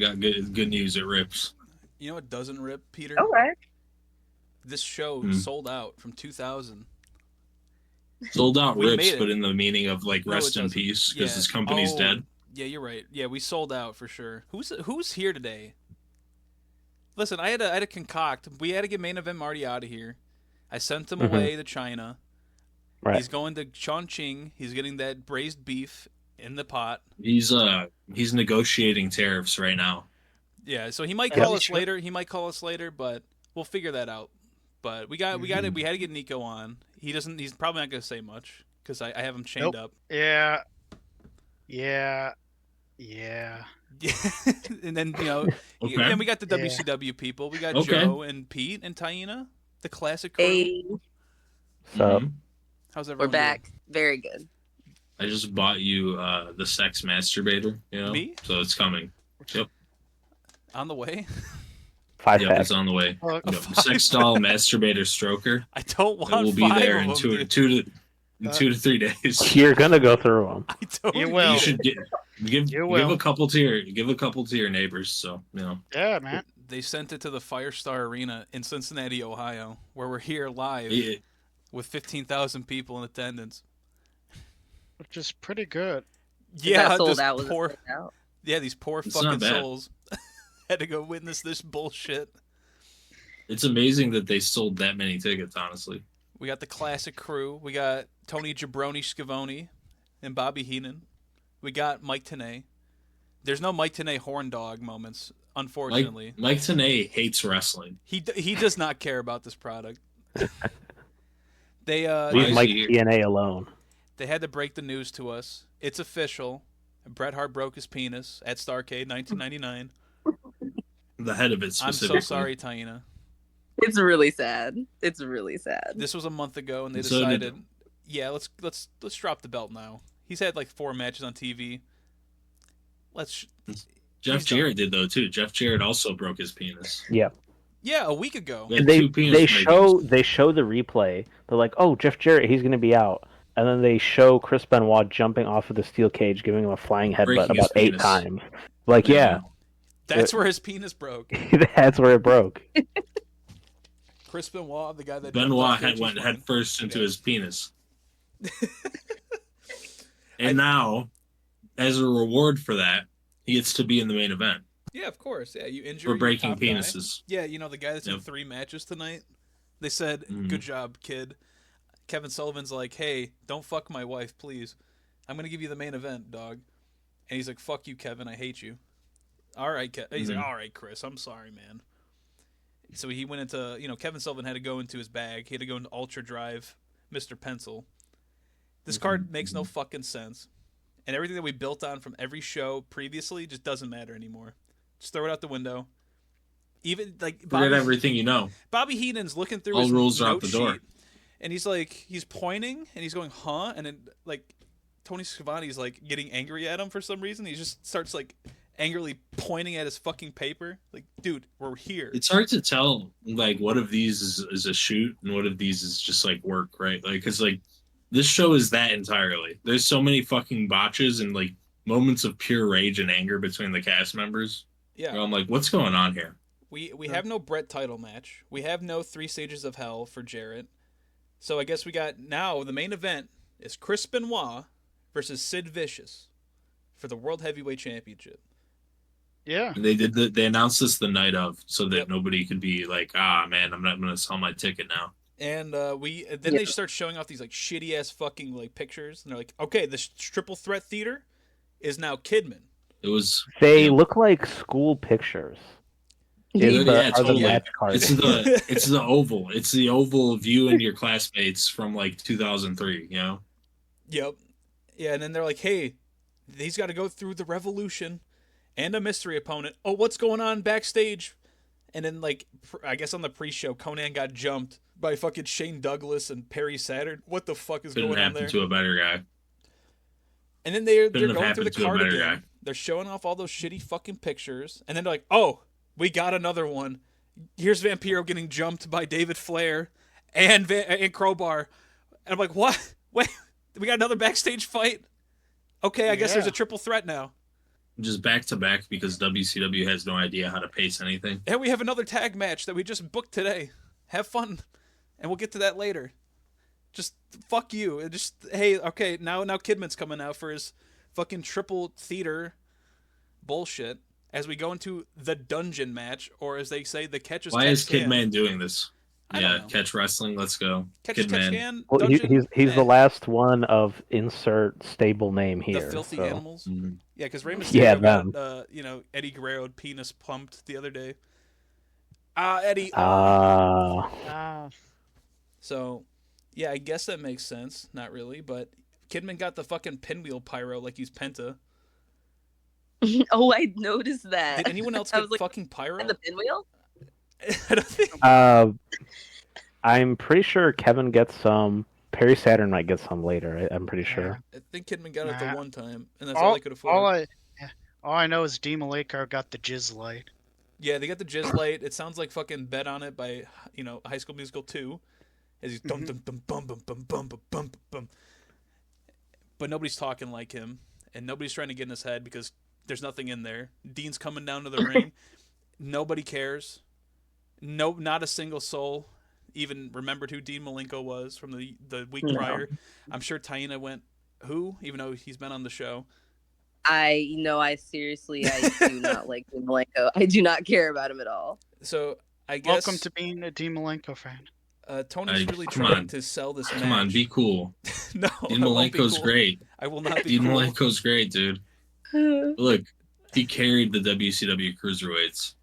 got good news. It rips. You know what doesn't rip, Peter? Okay. This show sold out from 2000. Sold out We rips, made it. but in the meaning of like No, rest it in doesn't. peace because Yeah. this company's dead. Yeah, you're right. Yeah, we sold out for sure. Who's here today? Listen, I had to concoct. We had to get Main Event Marty out of here. I sent him away to China. Right. He's going to Chongqing. He's getting that braised beef in the pot. He's negotiating tariffs right now. Yeah, so he might call us later. He might call us later, but we'll figure that out. But we had to get Nico on. He's probably not going to say much because I have him chained up. Yeah. And then Okay. and we got the WCW people. We got Okay. Joe and Pete and Taina, the classic crew. Hey, So How's everyone? we're back. Very good. I just bought you the sex masturbator. You know, Me? so it's coming. Yep. On the way. 5 Yep, packs. it's on the way. Look, Yep. Sex doll masturbator stroker. I don't want It will be 5 there of in them, two dude. to 3 days. You're gonna go through them. I don't You need will. You it. should give You will. a couple to your neighbors. So yeah, man. They sent it to the Firestar Arena in Cincinnati, Ohio, where we're here live Yeah, with 15,000 people in attendance. Which is pretty good. Yeah, That sold this out. Was poor, sold out. yeah, these poor It's fucking not bad. souls had to go witness this bullshit. it's amazing that they sold that many tickets. Honestly, We got the classic crew. We got Tony Jabroni Scavone and Bobby Heenan. We got Mike Tenay. There's no Mike Tenay horn dog moments, unfortunately. Mike Tenay hates wrestling. He does not care about this product. They Why Leave is Mike he here? DNA alone. They had to break the news to us. It's official. Bret Hart broke his penis at Starrcade 1999. The head of it I'm specifically. so sorry, Taina. It's really sad. It's really sad. This was a month ago, and they So did- decided, yeah, let's drop the belt now. He's had like 4 matches on TV. Jeff He's Jarrett did though too. Jeff Jarrett also broke his penis. Yep. Yeah, a week ago. He had They 2 penis they breakers. show the replay. They're like, oh, Jeff Jarrett, he's gonna be out, and then they show Chris Benoit jumping off of the steel cage, giving him a flying headbutt Breaking his about 8 penis. times. Like, yeah, That's where his penis broke. that's where it broke. Chris Benoit, the guy that Benoit jumped off went Cage head first into his penis. And now, as a reward for that, he gets to be in the main event Yeah, of course. Yeah, you injure for your breaking top guy. penises. Yeah, you know the guy that's in Yep. 3 matches tonight. They said, Mhm. "Good job, kid." Kevin Sullivan's like, "Hey, don't fuck my wife, please. I'm gonna give you the main event, dog." And he's like, "Fuck you, Kevin. I hate you." All right, he's Mhm. like, "All right, Chris. I'm sorry, man." So he went into, Kevin Sullivan had to go into his bag. He had to go into Ultra Drive, Mr. Pencil. This card makes no fucking sense. And everything that we built on from every show previously just doesn't matter anymore. Just throw it out the window. Even like Forget everything you know. Bobby Heenan's looking through All his rules are out note the door. sheet, and he's pointing and he's going, "Huh?" And then like Tony Schiavone's like getting angry at him for some reason. He just starts like angrily pointing at his fucking paper. Like, dude, we're here. It's hard to tell, like, what of these is a shoot and what of these is just like work, right? Like, because like this show is that entirely. There's so many fucking botches and like moments of pure rage and anger between the cast members. Yeah. Where I'm like, what's going on here? We have no Brett title match. We have no 3 Stages of Hell for Jarrett. So I guess we got now the main event is Chris Benoit versus Sid Vicious for the World Heavyweight Championship. Yeah. And they announced this the night of, so that Yep. nobody could be like, ah, man, I'm not going to sell my ticket now. And they start showing off these like shitty ass fucking like pictures, and they're like, okay, this triple threat theater is now Kidman. It was They look like school pictures. Yeah, Are the totally. match cards. it's the oval. It's the oval of you and your classmates from like 2003. You know. Yep. Yeah, and then they're like, hey, he's got to go through the Revolution and a mystery opponent. Oh, what's going on backstage? And then, like, I guess on the pre-show, Conan got jumped by fucking Shane Douglas and Perry Saturn. What the fuck is Couldn't going on happen there? to a better guy. And then they're Couldn't have going through the happened to a card better again. guy. They're showing off all those shitty fucking pictures. And then they're like, oh, we got another one. Here's Vampiro getting jumped by David Flair and Crowbar. And I'm like, what? Wait, we got another backstage fight? Okay, I guess there's a triple threat now. just back to back because WCW has no idea how to pace anything. And we have another tag match that we just booked today. Have fun, and we'll get to that later. Just fuck you. And just hey, okay, now Kidman's coming out for his fucking triple theater bullshit as we go into the dungeon match, or as they say, the catch as Why catch is can. Kidman doing this? I don't Yeah, know. catch wrestling. Let's go. Catch as catch Kidman. can. Well, Dungeon, he's the eh. last one of insert stable name here. The filthy so. animals. Mhm. Yeah, because Rey Mysterio Yeah, got Eddie Guerrero penis pumped the other day. Eddie. Ah, So, yeah, I guess that makes sense. Not really, but Kidman got the fucking pinwheel pyro like he's Penta. Oh, I noticed that. Did anyone else I get was like, fucking pyro? and the pinwheel? I don't think. I'm pretty sure Kevin gets some. Perry Saturn might get some later. I'm pretty sure. I think Kidman got it the Nah. one time, and that's all I could afford. all I know is D. Malenko got the jizz light. Yeah, they got the jizz light. It sounds like fucking Bet on It by High School Musical 2. As he's dum dum dum bum bum bum bum bum bum bum. But nobody's talking like him, and nobody's trying to get in his head because there's nothing in there. Dean's coming down to the ring. Nobody cares. No, not a single soul even remembered who Dean Malenko was from the week prior. I'm sure Taina went, who? Even though he's been on the show. I seriously, I do not like Dean Malenko. I do not care about him at all. So I guess Welcome to being a D. Malenko fan. Tony's really come trying on. to sell this match. Come on, be cool. No, Dean I won't be Malenko's cool. great. I will not be Dean cool. Malenko's great, dude. Look, he carried the WCW cruiserweights.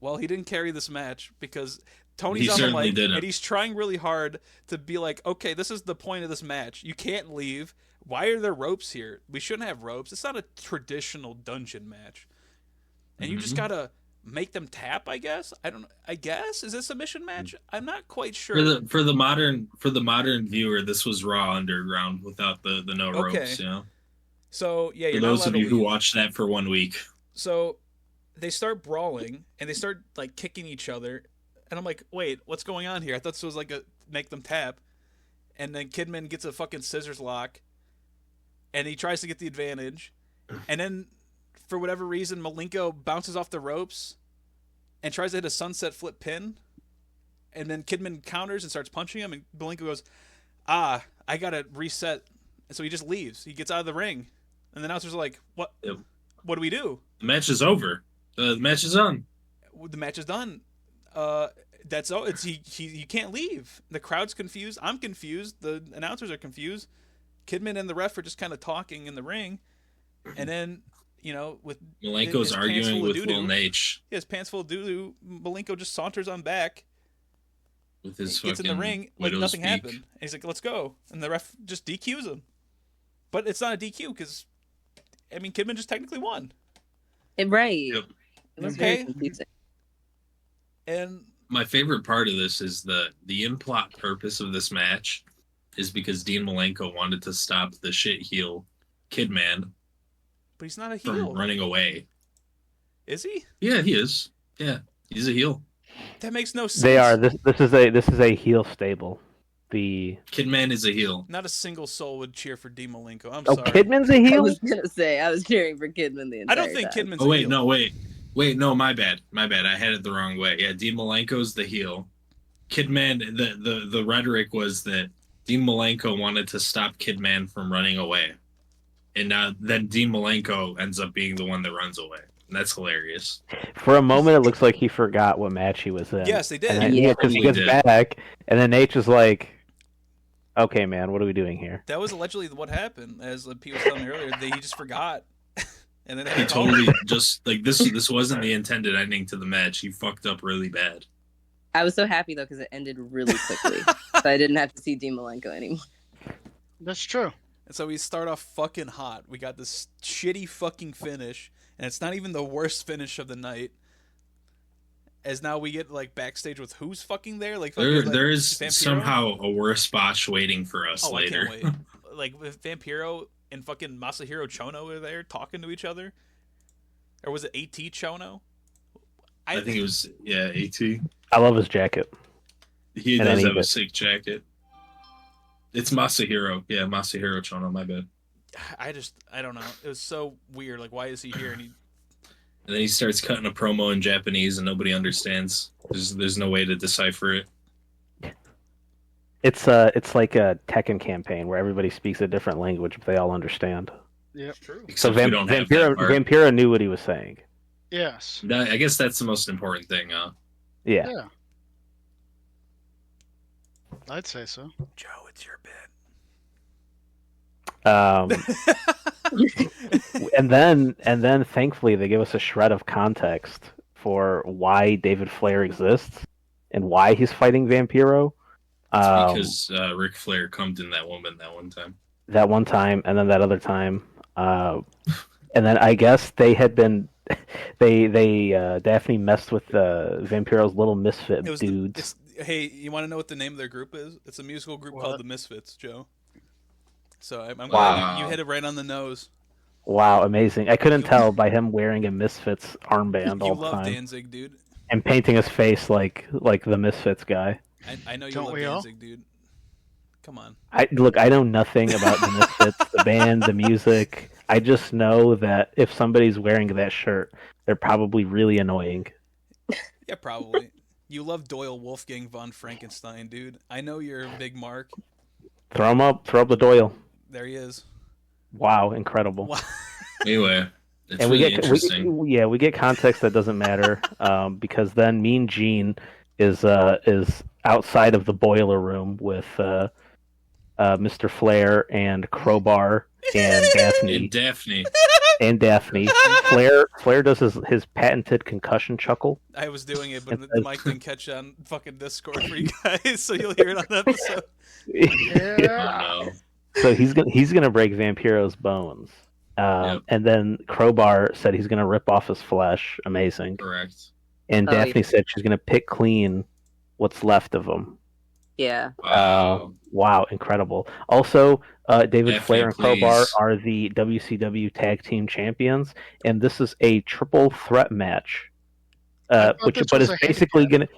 Well, he didn't carry this match because Tony's He on the certainly mic didn't. and he's trying really hard to be like, okay, this is the point of this match. You can't leave. Why are there ropes here? We shouldn't have ropes. It's not a traditional dungeon match. And you just Mhm. gotta make them tap, I guess. I don't know. I guess is this a submission match? I'm not quite sure. For the modern viewer, this was Raw Underground without the no Okay. ropes. You know, So yeah, for you're not those allowed of to you who leave. watched that for 1 week. So they start brawling and they start like kicking each other, and I'm like, wait, what's going on here? I thought this was like a make them tap, and then Kidman gets a fucking scissors lock, and he tries to get the advantage, and then for whatever reason Malenko bounces off the ropes, and tries to hit a sunset flip pin, and then Kidman counters and starts punching him, and Malenko goes, I gotta reset, and so he just leaves. He gets out of the ring, and the announcers are like, what? Yep. What do we do? The match is over. The match is on. The match is done. That's all. It's he can't leave. The crowd's confused. I'm confused. The announcers are confused. Kidman and the ref are just kind of talking in the ring, and then with Malenko's his pants arguing full of with doo-doo. Will Nate his pants full of doo-doo. Malenko just saunters on back. with his Gets in fucking the ring like widow's nothing peak. happened. And he's like, "Let's go," and the ref just DQs him. But it's not a DQ because, I mean, Kidman just technically won. Right. Yep. It was Okay. very confusing. And My favorite part of this is the in-plot purpose of this match is because Dean Malenko wanted to stop the shit heel Kidman but he's not a from heel, running away. is he? Yeah, he is. Yeah, he's a heel. That makes no sense. They are. This is a heel stable. The Kidman is a heel. Not a single soul would cheer for Dean Malenko. I'm sorry. Kidman's a I heel. was gonna say I was cheering for Kidman the I entire don't think time. Kidman's Oh a wait, heel. no, wait, no, my bad. I had it the wrong way. Yeah, Dean Malenko's the heel. Kidman, the rhetoric was that Dean Malenko wanted to stop Kidman from running away, and then Dean Malenko ends up being the one that runs away. And that's hilarious. For a moment, it looks like he forgot what match he was in. Yes, they did. And then, Yeah. because he He gets did. back, and then Nate's just like, "Okay, man, what are we doing here?" That was allegedly what happened, as Pete was telling me earlier. He just forgot, and then they He had to call him. totally just like this wasn't the intended ending to the match. He fucked up really bad. I was so happy though because it ended really quickly, so I didn't have to see Dean Malenko anymore. That's true. And so we start off fucking hot. We got this shitty fucking finish, and it's not even the worst finish of the night. As now we get like backstage with who's fucking there, like There is Vampiro? somehow a worse botch waiting for us Oh, later. I can't wait. Like with Vampiro and fucking Masahiro Chono were there talking to each other, or was it AT Chono? I think it was AT. I love his jacket. He And does then have he a sick jacket. It's Masahiro. Yeah, Masahiro Chono, my bad. I don't know. It was so weird. Like, why is he here? And then he starts cutting a promo in Japanese, and nobody understands. There's no way to decipher it. It's like a Tekken campaign where everybody speaks a different language, but they all understand. Yep. True. So Except we don't have that part. Vampiro knew what he was saying. Yes. I guess that's the most important thing. Yeah. Yeah. I'd say so. Joe, it's your bit. And then thankfully they give us a shred of context for why David Flair exists and why he's fighting Vampiro. It's because Ric Flair cummed in that woman that one time. That one time, and then that other time, and then I guess they had been, Daphne messed with Vampiro's little misfit dudes. Hey, you want to know what the name of their group is? It's a musical group called the Misfits, Joe. So I'm glad you hit it right on the nose. Wow, amazing! I couldn't tell by him wearing a Misfits armband all the time. You love Danzig, dude. And painting his face like the Misfits guy. I know you love Danzig, dude. Come on. I know nothing about the Misfits, the band, the music. I just know that if somebody's wearing that shirt, they're probably really annoying. Yeah, probably. You love Doyle Wolfgang von Frankenstein, dude. I know you're a big Mark. Throw up the Doyle. There he is. Wow, incredible. Wow. Anyway, it's and really interesting. We get context that doesn't matter because then Mean Gene is outside of the boiler room with Mr. Flair and Crowbar and Daphne. And Daphne. Flair does his patented concussion chuckle. I was doing it, but the mic didn't catch on fucking Discord for you guys, so you'll hear it on the episode. Yeah. Oh, no. So he's gonna break Vampiro's bones, and then Crowbar said he's gonna rip off his flesh. Amazing. Correct. And Daphne said she's gonna pick clean what's left of him. Yeah. Wow, incredible. Also, David Daphne, Flair and Crowbar are the WCW Tag Team Champions, and this is a triple threat match, but it's basically gonna.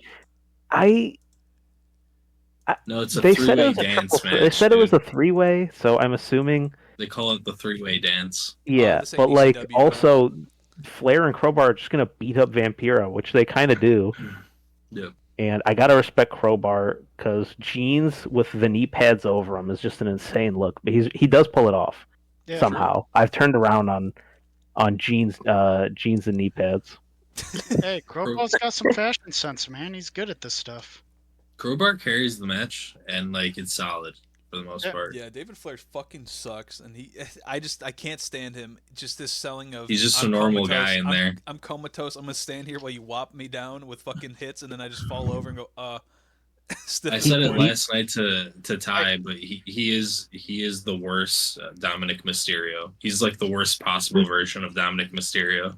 No, it's a three-way dance match. They said it was a three-way, so I'm assuming they call it the three-way dance. Yeah, but like also, Flair and Crowbar are just gonna beat up Vampiro, which they kind of do. Yep. And I gotta respect Crowbar because jeans with the knee pads over him is just an insane look. But he does pull it off somehow. True. I've turned around on jeans and knee pads. Hey, Crowbar's got some fashion sense, man. He's good at this stuff. Crowbar carries the match, and like it's solid for the most part. Yeah, David Flair fucking sucks, and I can't stand him. Just this selling of he's just a normal guy in there. I'm comatose. I'm gonna stand here while you whop me down with fucking hits, and then I just fall over and go I said it last night to Ty, but he is the worst Dominic Mysterio. He's like the worst possible version of Dominic Mysterio.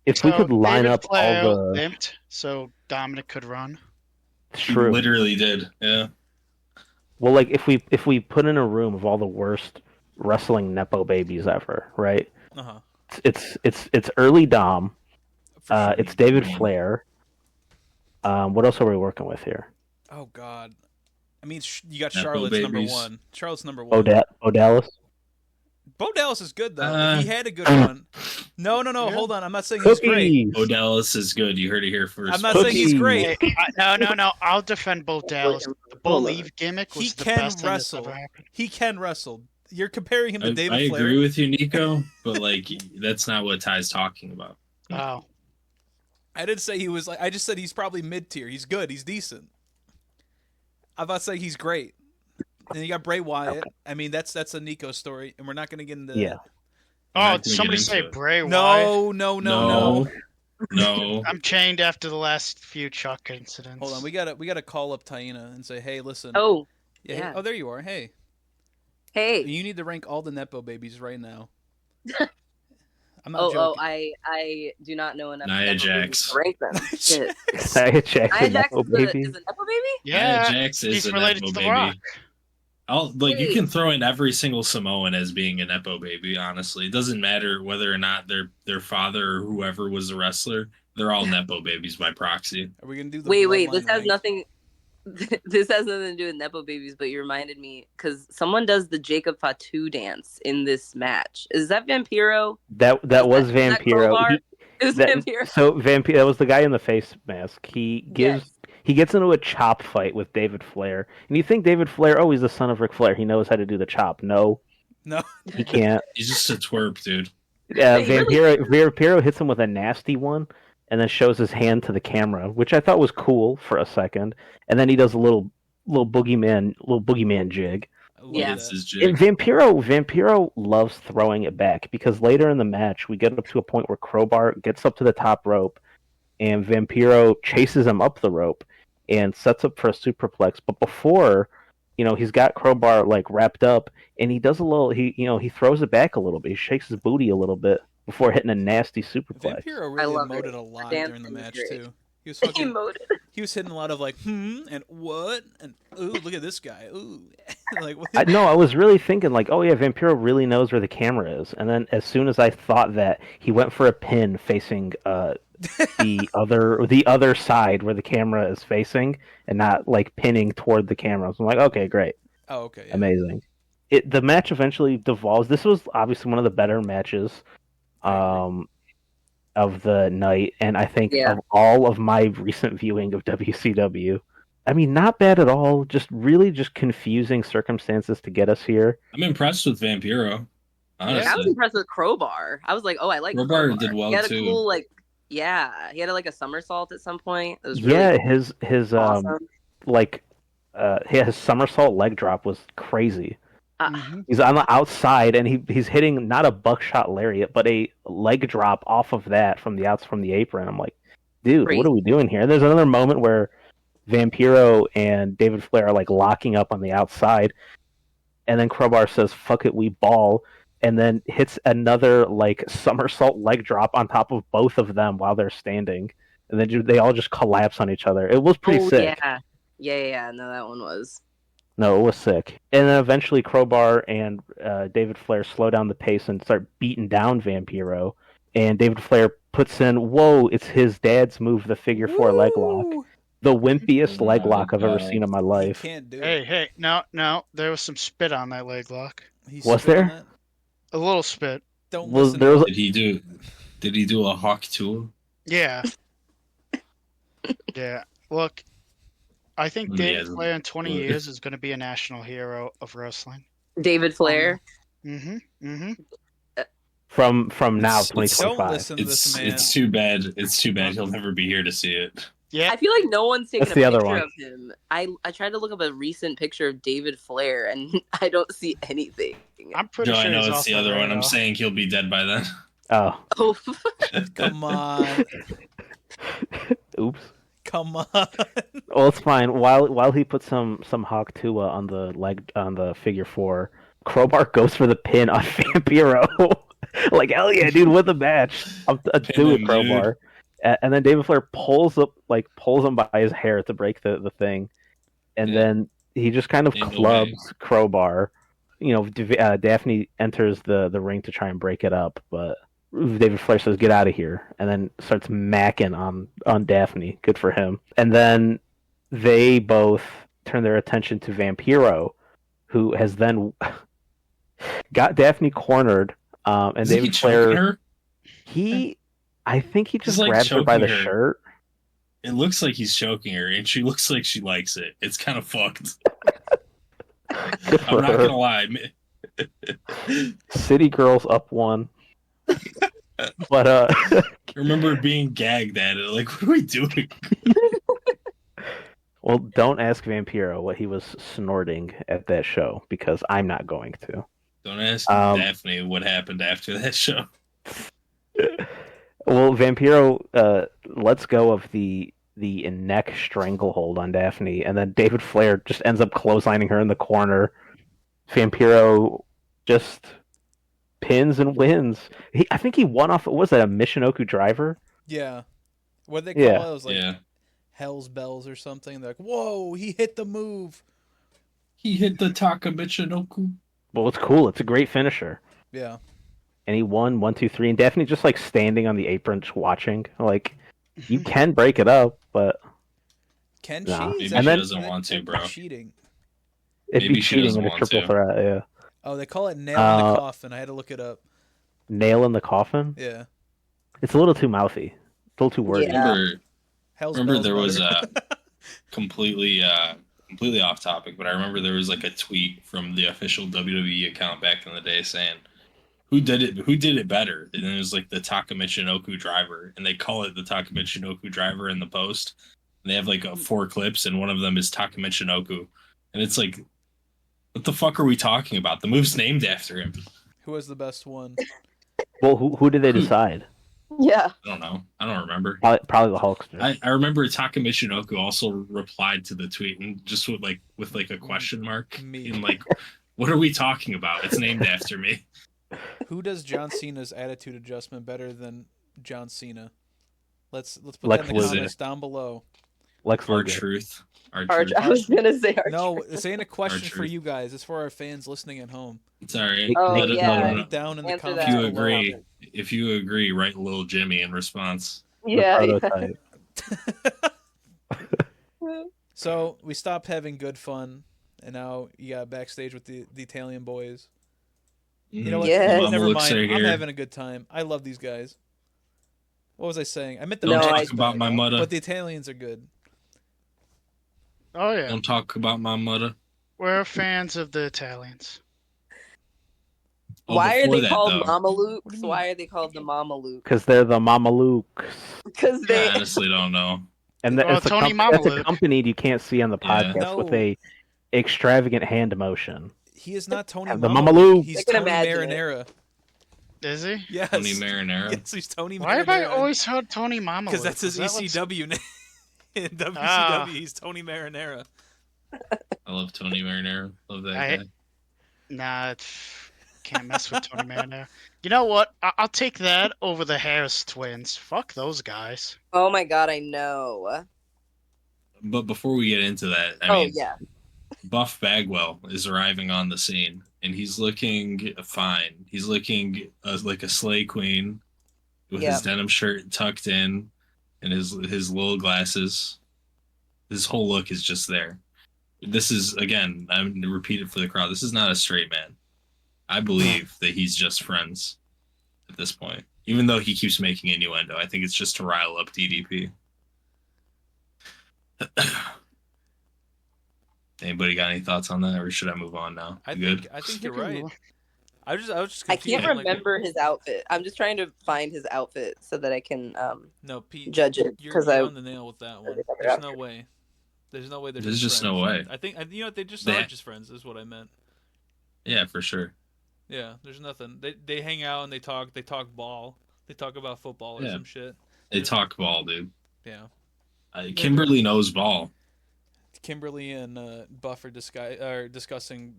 If we could line David up Flair all the limped so Dominic could run. True. He literally did. Yeah. Well, like if we put in a room of all the worst wrestling nepo babies ever, right? It's early Dom. Sure. It's David Flair. What else are we working with here? Oh God, I mean you got Nepo Charlotte's babies. number one. Charlotte's number one. O'Dallas. Bo Dallas is good though. He had a good one. No. Yeah. Hold on. I'm not saying he's great. Bo Dallas is good. You heard it here first. I'm not saying he's great. Hey, no. I'll defend Bo Dallas. The Bo Leave gimmick was the best thing that's ever happened. He can wrestle. You're comparing him to David Flair. I agree with you, Nico, but like that's not what Ty's talking about. Oh. I didn't say he was like. I just said he's probably mid tier. He's good. He's decent. I'm about to say he's great. And you got Bray Wyatt. Okay. I mean, that's a Nico story, and we're not going to get into that. Oh, did somebody say Bray Wyatt? No. I'm chained after the last few Chuck incidents. Hold on, we gotta call up Taina and say, hey, listen. Oh, yeah. Oh, there you are. Hey. You need to rank all the nepo babies right now. I'm not joking. I do not know enough Nia Jax. to rank them. Shit. Nia Jax is a nepo baby? Yeah, Nia Jax is he's a related nepo to The baby. Rock. You can throw in every single Samoan as being a nepo baby. Honestly, it doesn't matter whether or not their father or whoever was a wrestler. They're all nepo babies by proxy. Are we gonna do the wait? This has nothing. This has nothing to do with Nepo babies, but you reminded me because someone does the Jacob Fatu dance in this match. Is that Vampiro? That was Vampiro. That was the guy in the face mask. He gets into a chop fight with David Flair, and you think David Flair? Oh, he's the son of Ric Flair. He knows how to do the chop. No, he can't. He's just a twerp, dude. Yeah, Vampiro hits him with a nasty one, and then shows his hand to the camera, which I thought was cool for a second. And then he does a little boogeyman jig. Yeah, and Vampiro loves throwing it back because later in the match we get up to a point where Crowbar gets up to the top rope, and Vampiro chases him up the rope and sets up for a superplex. But before, he's got Crowbar like wrapped up, and he does he throws it back a little bit. He shakes his booty a little bit before hitting a nasty superplex. Vampiro really emoted a lot during the match too. He was fucking. He was hitting a lot of like and what and ooh, look at this guy, ooh, like. I was really thinking like, oh yeah, Vampiro really knows where the camera is, and then as soon as I thought that, he went for a pin facing the other side where the camera is facing, and not like pinning toward the camera. So I'm like, okay, great. Oh, okay, yeah. Amazing. The match eventually devolves. This was obviously one of the better matches of the night, and I think of all of my recent viewing of WCW. I mean, not bad at all. Just really just confusing circumstances to get us here. I'm impressed with Vampiro. Honestly. Yeah, I was impressed with Crowbar. I was like, oh, I like Crowbar. Did well too. He had a cool he had a somersault at some point. It was his awesome. His somersault leg drop was crazy. He's on the outside, and he's hitting not a buckshot lariat, but a leg drop off of that from the apron. I'm like, dude, what are we doing here? And there's another moment where Vampiro and David Flair are like locking up on the outside, and then Crowbar says, "Fuck it, we ball," and then hits another like somersault leg drop on top of both of them while they're standing, and then they all just collapse on each other. It was pretty sick. Yeah. No, that one was. No, it was sick. And then eventually Crowbar and David Flair slow down the pace and start beating down Vampiro. And David Flair puts in, it's his dad's move, the figure 4 leg lock. The wimpiest leg lock I've ever seen in my life. Can't do hey, no. There was some spit on that leg lock. Was there? A little spit. Don't listen. Did he do a hawk tool? Yeah. Yeah. Look, I think David Flair in 20 years is going to be a national hero of wrestling. David Flair? From now, 2025. Don't listen to this man. It's too bad. It's too bad he'll never be here to see it. Yeah. I feel like no one's taken a picture one. of him. I tried to look up a recent picture of David Flair, and I don't see anything. I'm pretty sure I know it's the other one. Though. I'm saying he'll be dead by then. Oh. Come on. Oops. Come on. Well, it's fine. While he puts some Hawk Tua on the figure 4, Crowbar goes for the pin on Vampiro. Like, hell yeah, dude, win the match. I'll do it, Crowbar. And then David Flair pulls him by his hair to break the thing, and then he just kind of clubs Crowbar. Daphne enters the ring to try and break it up, but David Flair says, "Get out of here," and then starts macking on Daphne. Good for him. And then they both turn their attention to Vampiro, who has then got Daphne cornered. And David Flair, I think he just grabs her by the shirt. It looks like he's choking her, and she looks like she likes it. It's kind of fucked. I'm not gonna lie. City Girls up 1. But I remember being gagged at it. Like, what are we doing? Well, don't ask Vampiro what he was snorting at that show, because I'm not going to. Don't ask Daphne what happened after that show. Well, Vampiro lets go of the neck stranglehold on Daphne, and then David Flair just ends up clotheslining her in the corner. Vampiro just pins and wins. I think he won off. What was that, a Michinoku driver? Yeah. What they call it? It was like Hell's Bells or something. They're like, whoa, he hit the move. He hit the Taka Michinoku. Well, it's cool. It's a great finisher. Yeah. And he won 1, 2, 3, and Daphne just like standing on the apron, just watching. Like, you can break it up, but Can Nah. she? Maybe Is she that doesn't want to, bro. cheating? It'd Maybe be she cheating doesn't in a want triple to. threat. Yeah. Oh, they call it nail in the Uh, coffin. I had to look it up. Nail in the coffin. Yeah. It's a little too mouthy. It's a little too wordy. Yeah. Hell's Remember Bells there was better. completely off topic, but I remember there was like a tweet from the official WWE account back in the day saying, who did it better? And it was like the Taka Michinoku driver, and they call it the Taka Michinoku driver in the post. And they have like 4 clips, and one of them is Taka Michinoku, and it's like, what the fuck are we talking about? The move's named after him. Who was the best one? Well, who did they decide? Yeah. I don't know. I don't remember. Probably the Hulkster. I remember Taka Michinoku also replied to the tweet and just with a question mark. Me. And like, what are we talking about? It's named after me. Who does John Cena's attitude adjustment better than John Cena? Let's put Lex that in the Luger. comments down below. Lex Our Luger. truth. Our Arch, truth. I was gonna say Arch. No, this ain't a question for truth. you guys. It's for our fans listening at home. It's all right. Oh, Let it- yeah. let it- Write it down in the Answer comments. If you that. below. agree, write little Jimmy in response. The Yeah. prototype. So we stopped having good fun, and now you got backstage with the Italian boys. You know what? Yes. Mama Never looks mind. right I'm here. having a good time. I love these guys. What was I saying? I meant the Don't No, talk I- about my mother. but the Italians are good. Oh yeah, Don't talk about my mother. we're fans of the Italians. Oh, Why are before they that, called though, Mamalukes? Why are they called the Mamalukes? Because they're the Mamalukes. Because they. I honestly don't know. And Oh, it's, Tony it's Mamaluk. accompanied, you can't see on the Yeah. podcast, with No. a extravagant hand motion. He is not Tony The Mamaluke. Mamaluke. He's I can Tony imagine it. Marinara. Is he? Yes. Tony Marinara. Yes, he's Tony Why have I Marinara. always heard Tony Mama? Because that's his Is that what's- ECW name. In WCW, Ah. he's Tony Marinara. I love Tony Marinara. Love that I- guy. Nah, can't mess with Tony Marinara. You know what? I'll take that over the Harris twins. Fuck those guys. Oh my god, I know. But before we get into that, I Oh mean, yeah. Buff Bagwell is arriving on the scene, and he's looking fine. He's looking like a slay queen with Yeah. his denim shirt tucked in and his little glasses. His whole look is just there. This is, again, I'm going to repeat it for the crowd. This is not a straight man. I believe that he's just friends at this point. Even though he keeps making innuendo, I think it's just to rile up DDP. Anybody got any thoughts on that, or should I move on now? I You think you're right. I was just I confused. can't like, remember his outfit. I'm just trying to find his outfit so that I can no, Pete, judge it You're, because you're I on the nail with that one. remember There's after. no way. There's no way. They're There's just friends. no way. I think you know they just They- are just friends. Is what I meant. Yeah, for sure. Yeah, there's nothing. They hang out and they talk. They talk ball. They talk about football or Yeah. some shit. They talk ball, dude. Yeah. Kimberly knows ball. Kimberly and Buff are discussing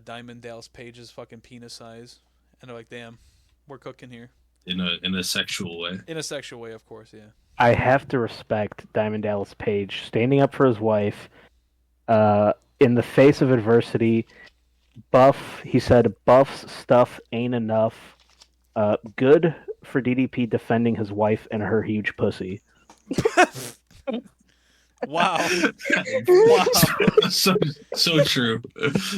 Diamond Dallas Page's fucking penis size, and they're like, "Damn, we're cooking here." In a sexual way. In a sexual way, of course. Yeah. I have to respect Diamond Dallas Page standing up for his wife in the face of adversity. He said, Buff's stuff ain't enough. Good for DDP defending his wife and her huge pussy. Wow. Wow. so true.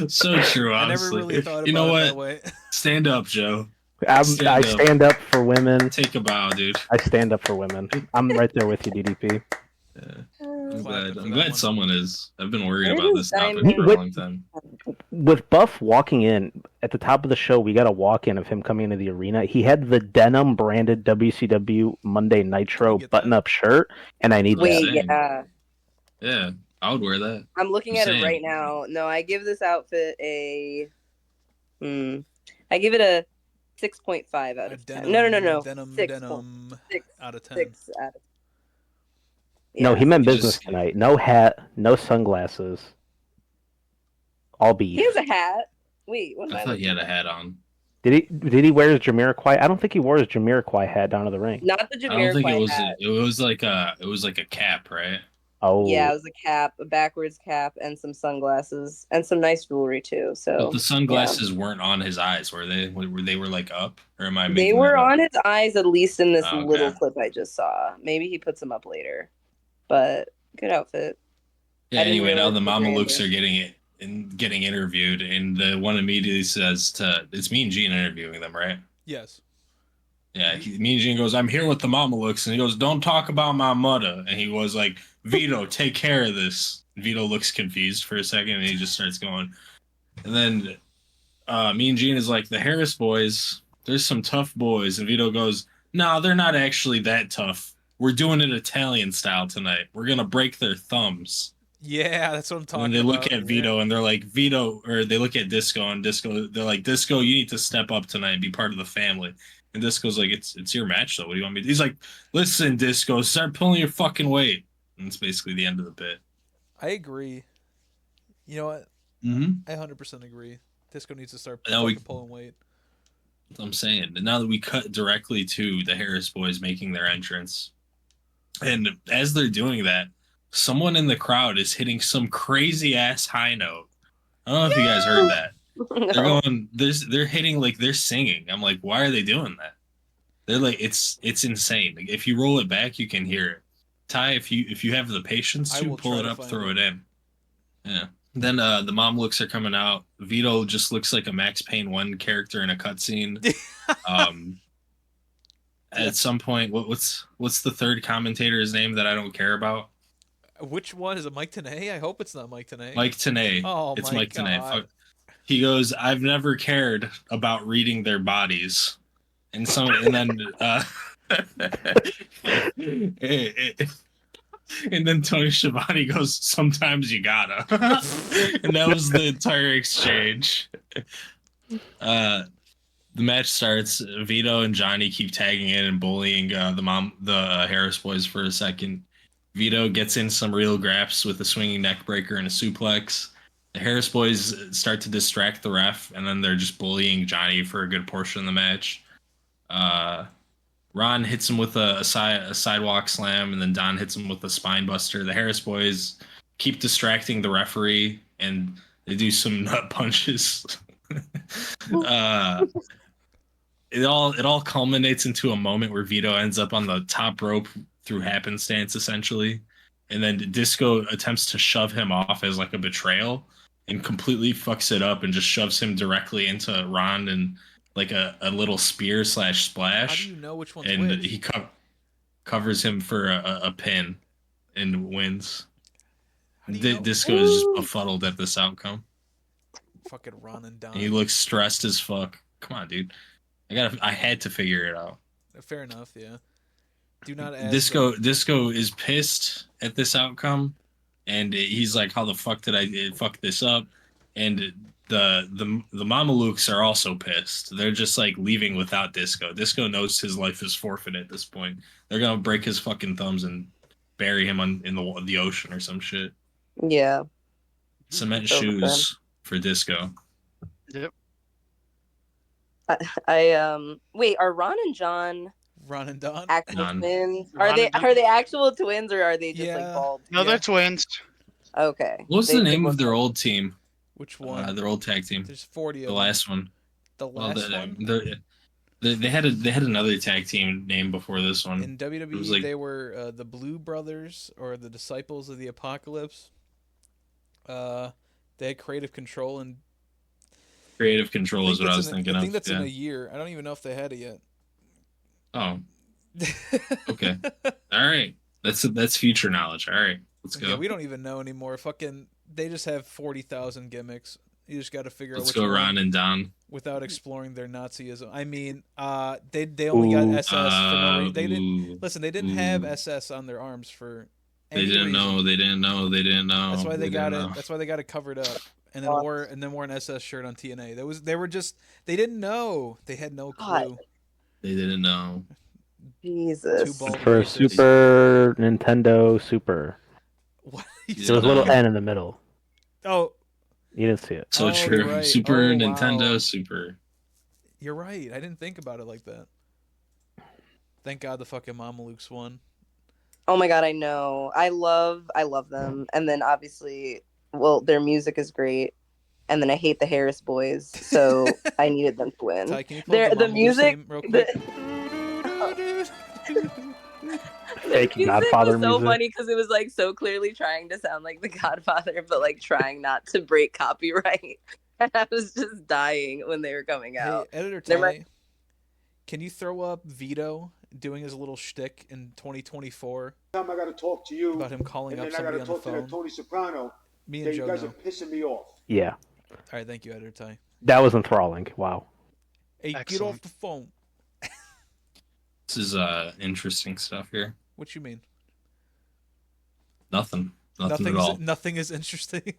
So true, honestly. I never really thought about You know it what? that way. Stand up, Joe. I Stand up. stand up for women. Take a bow, dude. I stand up for women. I'm right there with you, DDP. Yeah. I'm Clap it glad. for I'm that glad one. someone is. I've been worried Where about does this topic Diamond- for a long time. With Buff walking in at the top of the show, we got a walk-in of him coming into the arena. He had the denim branded WCW Monday Nitro Get that? button-up shirt, and I need wait. Insane. Yeah, Yeah, I would wear that. I'm looking at it Insane. right now. No, I give this outfit a. I give it a 6.5 out A of 10. denim, No. Denim, 6. out of 10. 6 out of. No, Yeah. he meant He business just- tonight. No hat, no sunglasses. All beef. He has a hat. Wait, what am I I thought he looking had a at? hat on. Did he wear his Jamiroquai? I don't think he wore his Jamiroquai hat down to the ring. Not the I don't think it Jamiroquai was. hat. It was like a cap, right? Oh, Yeah, it was a cap, a backwards cap, and some sunglasses, and some nice jewelry too. So But the sunglasses weren't on his eyes, were they? They were like up, or am I? they making were that up? on his eyes, at least in this Oh, okay. little clip I just saw. Maybe he puts them up later, but good outfit. Yeah. I didn't Anyway, now realize the it was Mamalukes random. are getting interviewed, and the one immediately says to it's Mean Gene interviewing them, right? Yes. Yeah, Mean Gene goes, "I'm here with the Mamalukes," and he goes, "Don't talk about my mother." And he was like, "Vito, take care of this." Vito looks confused for a second, and he just starts going. And then Mean Gene is like, "The Harris boys, there's some tough boys," and Vito goes, "No, they're not actually that tough. We're doing it Italian style tonight. We're gonna break their thumbs." Yeah, that's what I'm And talking then they about. look at Vito and they're like, Vito, or they look at Disco and Disco, they're like, Disco, you need to step up tonight and be part of the family. And Disco's like, it's your match though. What do you want me to do? He's like, listen, Disco, start pulling your fucking weight. And it's basically the end of the bit. I agree. You know what? Mm-hmm. I 100% agree. Disco needs to start Now fucking pulling weight. I'm saying. And now that we cut directly to the Harris boys making their entrance. And as they're doing that, someone in the crowd is hitting some crazy ass high note. I don't know if you guys heard that. They're No. going. They're hitting like they're singing. I'm like, why are they doing that? They're like, it's insane. Like, if you roll it back, you can hear it. Ty, if you have the patience I to will pull try it to up, find throw it. it in. Yeah. Then the mom looks are coming out. Vito just looks like a Max Payne 1 character in a cutscene. At some point, what's the third commentator's name that I don't care about? Which one is it? Mike Tenay? I hope it's not Mike Tenay. Mike Tenay. Oh, It's my Mike Tenay. God. Fuck. He goes, "I've never cared about reading their bodies," and then and then Tony Schiavone goes, "Sometimes you gotta," and that was the entire exchange. The match starts. Vito and Johnny keep tagging in and bullying the Harris boys for a second. Vito gets in some real graps with a swinging neck breaker and a suplex. The Harris boys start to distract the ref, and then they're just bullying Johnny for a good portion of the match. Ron hits him with a sidewalk slam, and then Don hits him with a spine buster. The Harris boys keep distracting the referee, and they do some nut punches. It all culminates into a moment where Vito ends up on the top rope through happenstance, essentially, and then Disco attempts to shove him off as like a betrayal, and completely fucks it up and just shoves him directly into Ron and like a little spear / How splash, do you know which one's and which? he covers him for a pin and wins. How do you know? Disco is just befuddled at this outcome. Fucking Ron and Don. And he looks stressed as fuck. Come on, dude. I had to figure it out. Fair enough, yeah. Do not ask. Disco is pissed at this outcome, and he's like, "How the fuck did I fuck this up?" And the Mamalukes are also pissed. They're just like leaving without Disco. Disco knows his life is forfeit at this point. They're gonna break his fucking thumbs and bury him in the ocean or some shit. Yeah. Cement So shoes for Disco. Yep. I wait, are Ron and John Ron and Don? actual Don. twins? Ron Are they and Don. are they actual twins or are they just Yeah. like bald? No, Yeah. they're twins. Okay. What was They the name look of their like- old team? Which one? Their old tag team. There's 40 of The them. last one. The Well, last one? they had another tag team name before this one. In WWE, was like- they were the Blue Brothers or the Disciples of the Apocalypse. They had Creative Control, and Creative Control is what I was I thinking think of. that's in Yeah. a year. I don't even know if they had it yet. Oh, okay. All right. That's future knowledge. All right, let's go. Yeah, we don't even know anymore. Fucking, they just have 40,000 gimmicks. You just got to figure Let's out which go, one Ron and Don. without exploring their Nazism. I mean, they only got SS for no reason. They didn't listen. They didn't have SS on their arms for. They any didn't reason. know. They didn't know. They didn't know. That's why they got didn't it. know. That's why they got it covered up, and then wore an SS shirt on TNA. They were just they didn't know. They had no clue. God. They didn't know. Jesus. Two bald For racists. Super Nintendo Super. What? There was a little N in the middle. Oh, You didn't see it. So Oh, true. you're right. Super Oh, Nintendo wow. Super. you're right. I didn't think about it like that. Thank God the fucking Mamalukes won. Oh my god, I know. I love them. And then obviously, well, their music is great. And then I hate the Harris boys, so I needed them to win. Ty, can you pull up The Mamalukes music, theme real quick? fake Music Godfather was so music. funny because it was like so clearly trying to sound like the Godfather, but like trying not to break copyright. And I was just dying when they were coming out. Hey, Editor They're Ty, can you throw up Vito doing his little shtick in 2024 Time I gotta talk to you, about him calling and up then I somebody gotta on the talk to that phone? Tony Soprano. Me That and you Joe guys know. are pissing me off. Yeah, All right, thank you, Editor Ty. that was enthralling. Wow. Hey, get Excellent. off the phone. This is interesting stuff here. What you mean? Nothing at all. Nothing is interesting.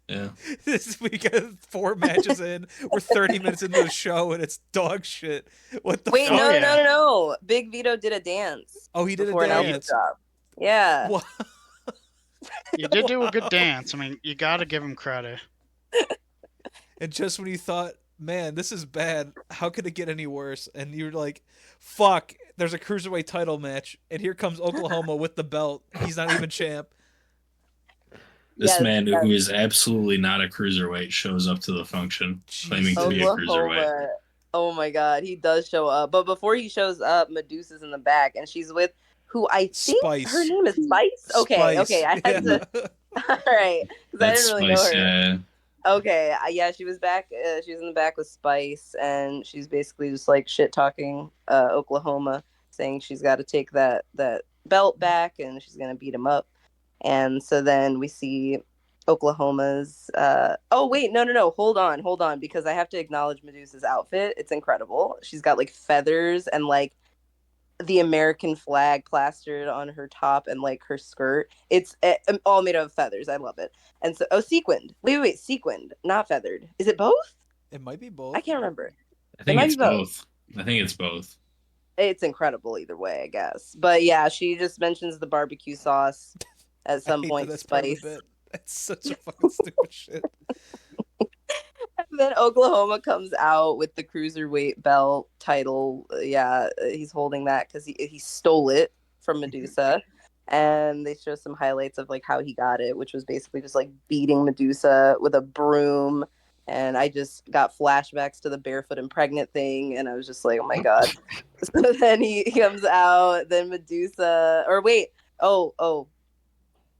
Yeah. This we got 4 matches in. We're 30 minutes into the show and it's dog shit. What the Wait, fuck? no. Big Vito did a dance. Oh, he did before a an elbow dance. drop. Yeah. What? You did do a good dance. I mean, you gotta give him credit. And just when you thought, man, this is bad, how could it get any worse? And you're like, fuck, there's a cruiserweight title match, and here comes Oklahoma with the belt. He's not even champ. This Yeah, man yeah. who is absolutely not a cruiserweight shows up to the function claiming to be a cruiserweight. Oklahoma. Oh my god, he does show up. But before he shows up, Medusa's in the back, and she's with who I think Spice. her name is Spice. Okay, Spice. okay, I had to. All right, because I That's didn't really Spice, know her. yeah. Okay, yeah, she was back. She was in the back with Spice, and she's basically just like shit talking Oklahoma, saying she's got to take that belt back, and she's gonna beat him up. And so then we see Oklahoma's. Oh wait, no, hold on, because I have to acknowledge Medusa's outfit. It's incredible. She's got like feathers and like the American flag plastered on her top and like her skirt. It's all made of feathers. I love it. And so, sequined. Wait, sequined, not feathered. Is it both? It might be both. I can't remember. I think might it's be both. both. I think it's both. It's incredible either way, I guess. But yeah, she just mentions the barbecue sauce at some point. That's part of the Spice. bit. That's such a fucking stupid shit. And then Oklahoma comes out with the cruiserweight belt title. Yeah, he's holding that because he stole it from Medusa. And they show some highlights of like how he got it, which was basically just like beating Medusa with a broom. And I just got flashbacks to the barefoot and pregnant thing, and I was just like, oh my god. So then he comes out, then Medusa, or wait, oh,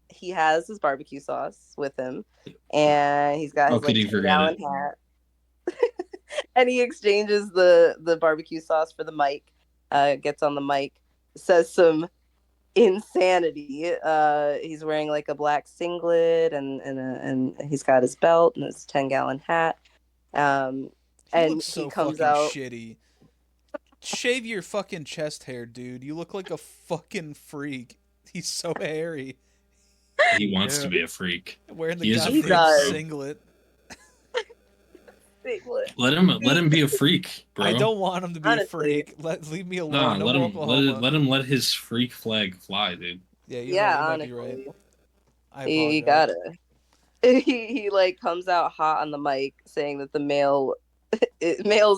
he has his barbecue sauce with him, and he's got How his could like he forget 10-gallon it? hat. And he exchanges the barbecue sauce for the mic, gets on the mic, says some insanity. He's wearing like a black singlet and he's got his belt and his 10-gallon hat. And looks so he comes fucking out. shitty. Shave your fucking chest hair, dude. You look like a fucking freak. He's so hairy. He wants Yeah. to be a freak. Wearing the He is a freak, goddamn bro. singlet. Singlet. Let him be a freak, bro. I don't want him to be Honestly. a freak. Leave me No, alone. No let more him Oklahoma. let him let his freak flag fly, dude. Yeah, you Yeah, might honestly. be right. I You apologize. gotta. He like comes out hot on the mic saying that the males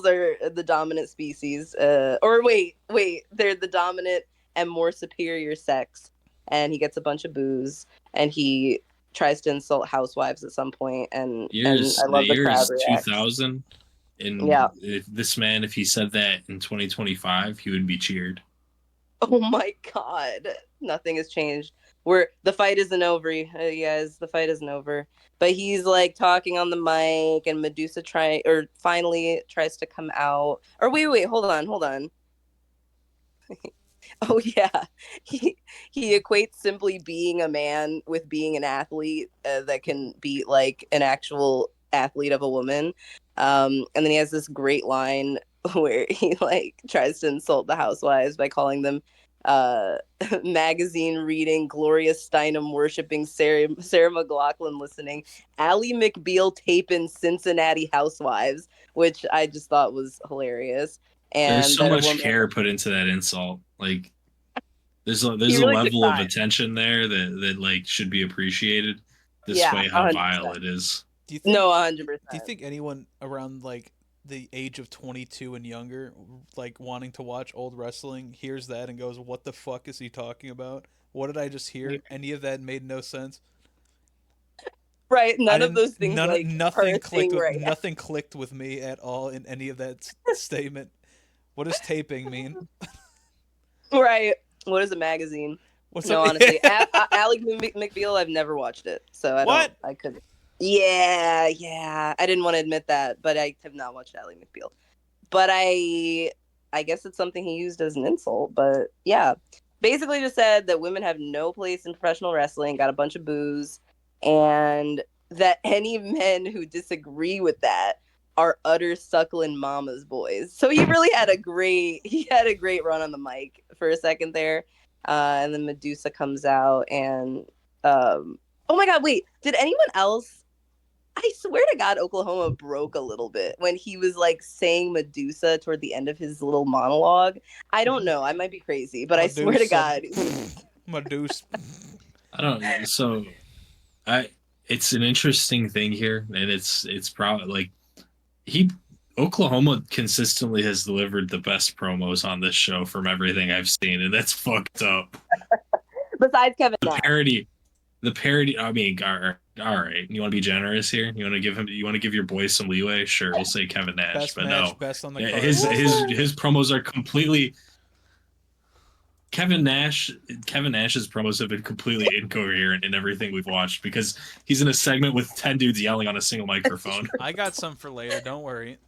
are the dominant species. Or wait, they're the dominant and more superior sex. And he gets a bunch of booze, and he tries to insult housewives at some point. And I love The the year crowd is react. 2000, and Yeah. if this man, if he said that in 2025, he would be cheered. Oh my god, nothing has changed. The fight isn't over, you guys. The fight isn't over. But he's like talking on the mic, and Medusa finally tries to come out. Or wait, hold on. Oh yeah, he equates simply being a man with being an athlete that can beat like an actual athlete of a woman. And then he has this great line where he like tries to insult the housewives by calling them magazine reading, Gloria Steinem worshiping, Sarah McLaughlin listening, Ally McBeal taping Cincinnati housewives, which I just thought was hilarious. And There's so that a much woman- care put into that insult. Like, there's a really level took of time. attention there that like should be appreciated, despite Yeah, how 100%. vile it is. Do you think, No, 100%. Do you think anyone around like the age of 22 and younger, like wanting to watch old wrestling, hears that and goes, "What the fuck is he talking about? What did I just hear?" Any of that made no sense. Right? I None of didn't- those things none, like nothing are a clicked. thing right now. Nothing clicked with me at all in any of that statement. What does taping mean? Right. What is a magazine? What's No, up? honestly, Ally McBeal, I've never watched it, so I couldn't. Yeah. I didn't want to admit that, but I have not watched Ally McBeal. But I guess it's something he used as an insult. But yeah, basically just said that women have no place in professional wrestling, got a bunch of boos, and that any men who disagree with that are utter suckling mama's boys. So he really had a great run on the mic for a second there. And then Medusa comes out and oh my god, wait, did anyone else? I swear to God, Oklahoma broke a little bit when he was like saying Medusa toward the end of his little monologue. I don't know, I might be crazy, but Medusa. I swear to God. Medusa. I don't know. So it's an interesting thing here, and it's probably like Oklahoma consistently has delivered the best promos on this show from everything I've seen, and that's fucked up. Besides Kevin The Nash. parody. I mean, all right. You want to be generous here? You want to give your boys some leeway? Sure, we'll say Kevin Nash, Best but match, no. best on the Yeah, card. his promos are completely. Kevin Nash's promos have been completely incoherent in everything we've watched because he's in a segment with 10 dudes yelling on a single microphone. I got some for later. Don't worry.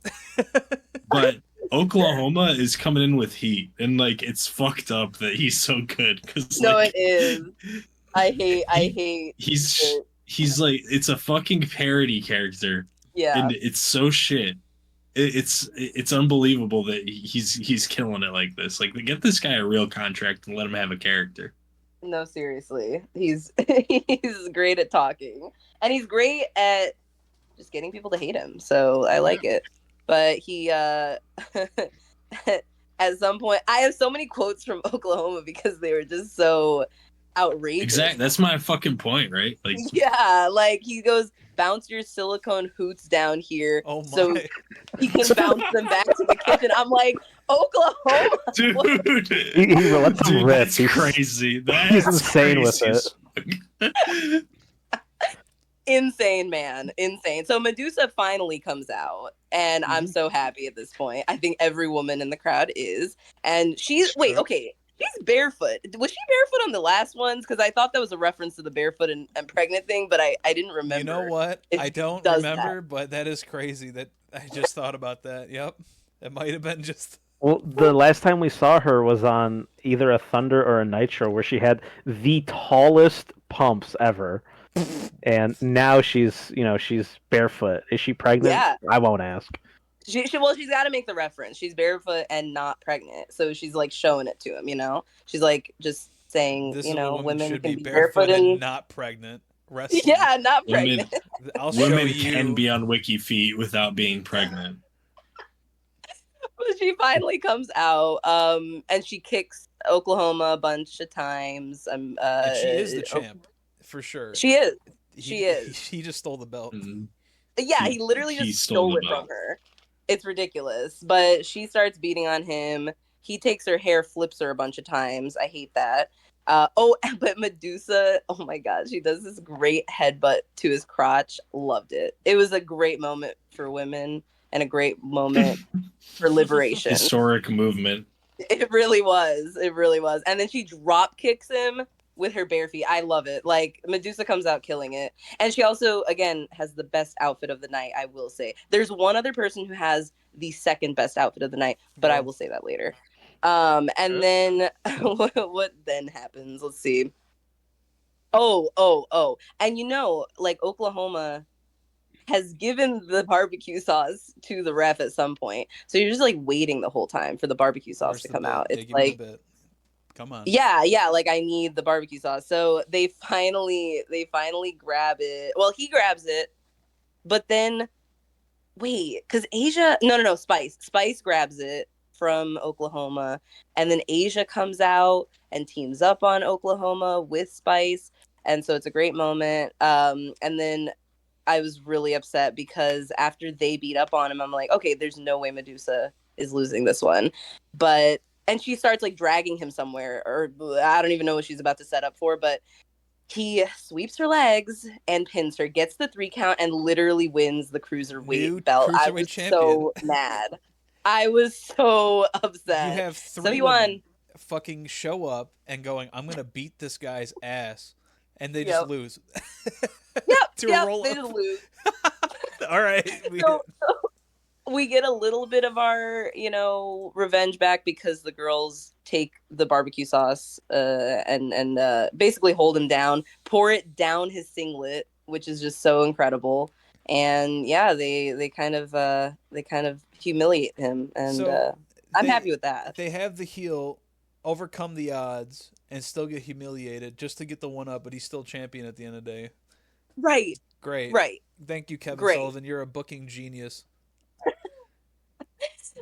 But Oklahoma is coming in with heat, and like it's fucked up that he's so good. Cause, No, like, it is. I hate. He's like, it's a fucking parody character, Yeah. and it's so shit. It's unbelievable that he's killing it like this. Like, get this guy a real contract and let him have a character. No, seriously, he's great at talking, and he's great at just getting people to hate him. So I like it. But he, at some point, I have so many quotes from Oklahoma because they were just so outrageous. Exactly. That's my fucking point, right? Like, yeah, like he goes, bounce your silicone hoots down here, Oh my. so he can bounce them back to the kitchen. I'm like, Oklahoma, dude, He lets him rip. that's crazy. He's insane with it. insane, man, insane. So Medusa finally comes out, and I'm so happy at this point. I think every woman in the crowd is, and she's okay. She's barefoot. Was she barefoot on the last ones? Because I thought that was a reference to the barefoot and pregnant thing, but I didn't remember. You know what? I don't remember, but that is crazy that I just thought about that. Yep. It might have been just... Well, the last time we saw her was on either a Thunder or a Nitro, where she had the tallest pumps ever. And now she's barefoot. Is she pregnant? Yeah. I won't ask. She's got to make the reference. She's barefoot and not pregnant, so she's like showing it to him. She's like just saying, This women should can be barefoot and not pregnant. Wrestling. Yeah, not pregnant. I'll show Women you. can be on Wiki Feet without being pregnant. But she finally comes out, and she kicks Oklahoma a bunch of times. And she is the champ, for sure. She is. He just stole the belt. Mm-hmm. Yeah, he literally just stole it from her. It's ridiculous. But she starts beating on him. He takes her hair, flips her a bunch of times. I hate that. But Medusa, oh my god, she does this great headbutt to his crotch. Loved it. It was a great moment for women and a great moment for liberation. Historic movement. It really was. It really was. And then she drop kicks him with her bare feet. I love it. Like, Medusa comes out killing it. And she also, again, has the best outfit of the night, I will say. There's one other person who has the second best outfit of the night, but I will say that later. And then what then happens? Let's see. Oh. And like Oklahoma has given the barbecue sauce to the ref at some point. So you're just like waiting the whole time for the barbecue sauce to come out. It's like, come on. Yeah, like I need the barbecue sauce. So they finally grab it. Well, he grabs it, but then wait, because Spice grabs it from Oklahoma, and then Asia comes out and teams up on Oklahoma with Spice, and so it's a great moment. And then I was really upset because after they beat up on him, I'm like, okay, there's no way Medusa is losing this one. And she starts like dragging him somewhere, or I don't even know what she's about to set up for, but he sweeps her legs and pins her, gets the 3 count, and literally wins the cruiserweight belt. I was champion. so mad. I was so upset. You have 3 so he won. fucking show up and going, I'm gonna beat this guy's ass, and they just lose. To a roll they up. just lose. All right. We get a little bit of our, revenge back because the girls take the barbecue sauce and basically hold him down, pour it down his singlet, which is just so incredible. And yeah, they kind of humiliate him, and I'm happy with that. They have the heel overcome the odds and still get humiliated just to get the one up, but he's still champion at the end of the day. Right. Great. Right. Thank you, Kevin Great. Sullivan. You're a booking genius.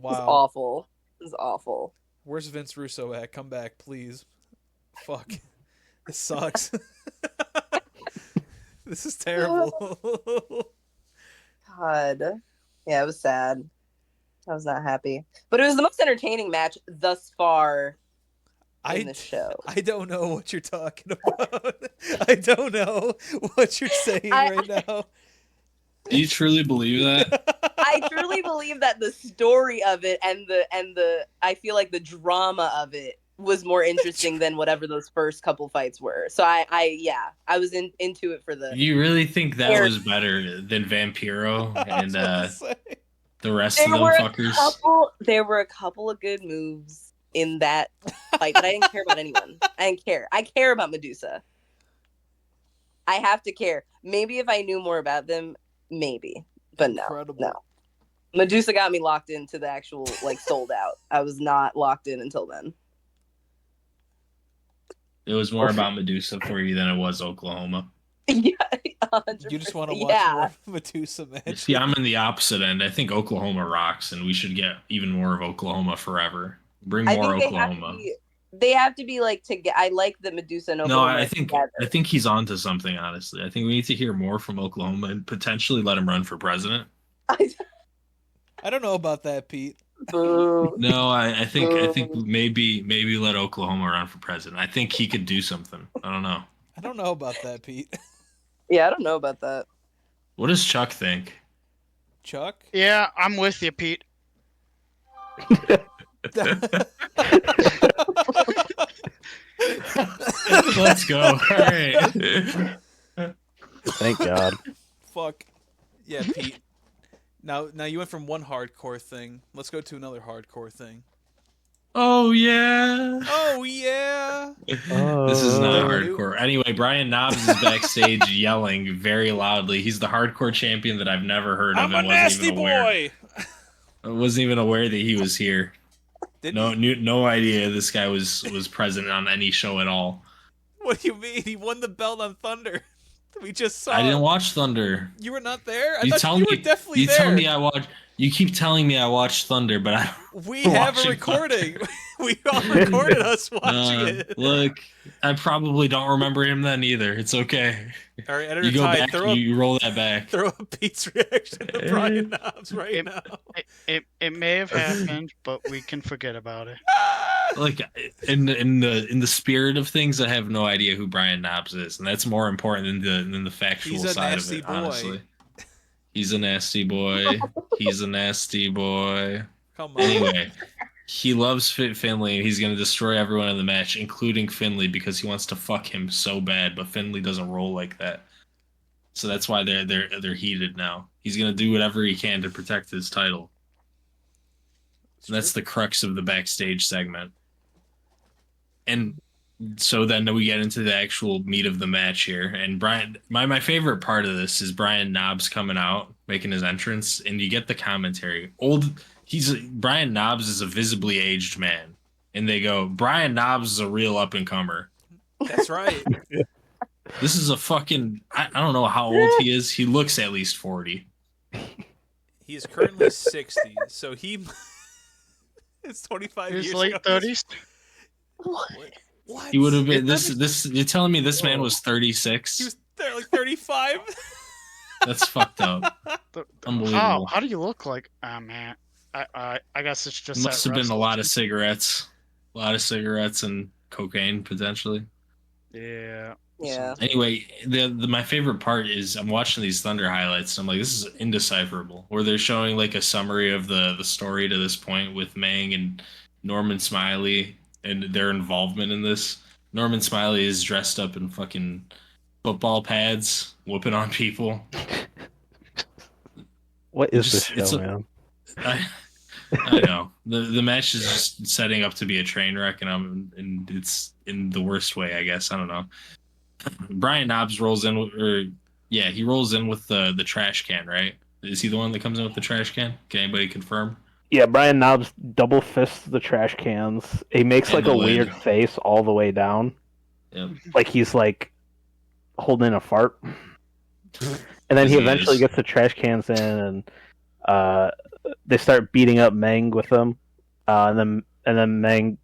Wow. It's awful. It's awful. Where's Vince Russo at? Come back, please. Fuck. This sucks. This is terrible. God. Yeah, it was sad. I was not happy. But it was the most entertaining match thus far in the show. I don't know what you're talking about. I don't know what you're saying right now. Do you truly believe that? I truly believe that the story of it and the I feel like the drama of it was more interesting than whatever those first couple fights were. So I was into it for the. You really think that was better than Vampiro and the rest of them fuckers? There were a couple of good moves in that fight, but I didn't care about anyone. I didn't care. I care about Medusa. I have to care. Maybe if I knew more about them, maybe. But no. Medusa got me locked into the actual, sold out. I was not locked in until then. It was more about Medusa for you than it was Oklahoma. Yeah, 100%. You just want to watch more Medusa matches. See, I'm in the opposite end. I think Oklahoma rocks, and we should get even more of Oklahoma forever. Bring more Oklahoma. They have to be together. I like that Medusa and Oklahoma. No, I think he's onto something. Honestly, I think we need to hear more from Oklahoma and potentially let him run for president. I don't know about that, Pete. Boo. No, I think maybe let Oklahoma run for president. I think he could do something. I don't know. I don't know about that, Pete. Yeah, I don't know about that. What does Chuck think? Chuck? Yeah, I'm with you, Pete. Let's go. All right. Thank God. Fuck. Yeah, Pete. Now you went from one hardcore thing. Let's go to another hardcore thing. Oh yeah. Oh yeah. This is not hardcore. Anyway, Brian Knobbs is backstage yelling very loudly. He's the hardcore champion that I've never heard of. I'm a nasty boy. I wasn't even aware that he was here. No idea this guy was present on any show at all. What do you mean? He won the belt on Thunder. We just saw. I didn't watch Thunder. You were not there? I thought you were definitely there. You tell me I watched. You keep telling me I watched Thunder, but I don't. We have a recording. We all recorded us watching it. Look, I probably don't remember him then either. It's okay. All right, editor You go Ty, back. You roll that back. Throw up Pete's reaction to Brian Knobbs now. It may have happened, but we can forget about it. Like in the spirit of things, I have no idea who Brian Knobbs is, and that's more important than the factual side of it. Honestly, he's a nasty boy. He's a nasty boy. Come on. Anyway, he loves Finley, and he's gonna destroy everyone in the match, including Finley, because he wants to fuck him so bad. But Finley doesn't roll like that, so that's why they're heated now. He's gonna do whatever he can to protect his title. And that's the crux of the backstage segment. And so then we get into the actual meat of the match here. And Brian, my favorite part of this is Brian Knobbs coming out, making his entrance, and you get the commentary. Brian Knobbs is a visibly aged man. And they go, Brian Knobbs is a real up-and-comer. That's right. This is a fucking... I don't know how old he is. He looks at least 40. He is currently 60, so he... It's 25 years He's late ago. 30s? What? He would have been... You're telling me this man was 36? He was there like 35? That's fucked up. Unbelievable. How do you look like... Oh, man. I guess it's just... Must have been a lot of cigarettes. A lot of cigarettes and cocaine, potentially. Yeah. Yeah. Anyway, my favorite part is I'm watching these Thunder highlights, and I'm like, this is indecipherable. Where they're showing like a summary of the story to this point with Mang and Norman Smiley and their involvement in this. Norman Smiley is dressed up in fucking football pads, whooping on people. What is this show, man? I know the match is just setting up to be a train wreck, and it's in the worst way, I guess. I don't know. Brian Knobbs rolls in, he rolls in with the trash can, right? Is he the one that comes in with the trash can? Can anybody confirm? Yeah, Brian Knobbs double fists the trash cans. He makes And like the a lid. weird face all the way down, Yep. like he's like holding a fart. And then he He eventually is. gets the trash cans in, and they start beating up Meng with them. And then Meng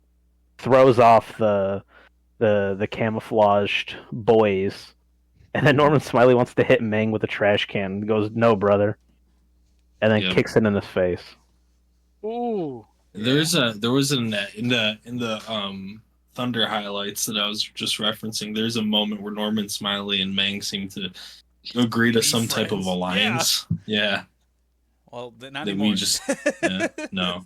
throws off the camouflaged boys, and then Norman Smiley wants to hit Meng with a trash can. He goes, "No, brother," and then Yep. kicks it in his face. Ooh. There was in the Thunder highlights that I was just referencing. There's a moment where Norman Smiley and Meng seem to agree to Be some type of friends. alliance. Yeah. Well, not That anymore. we just no.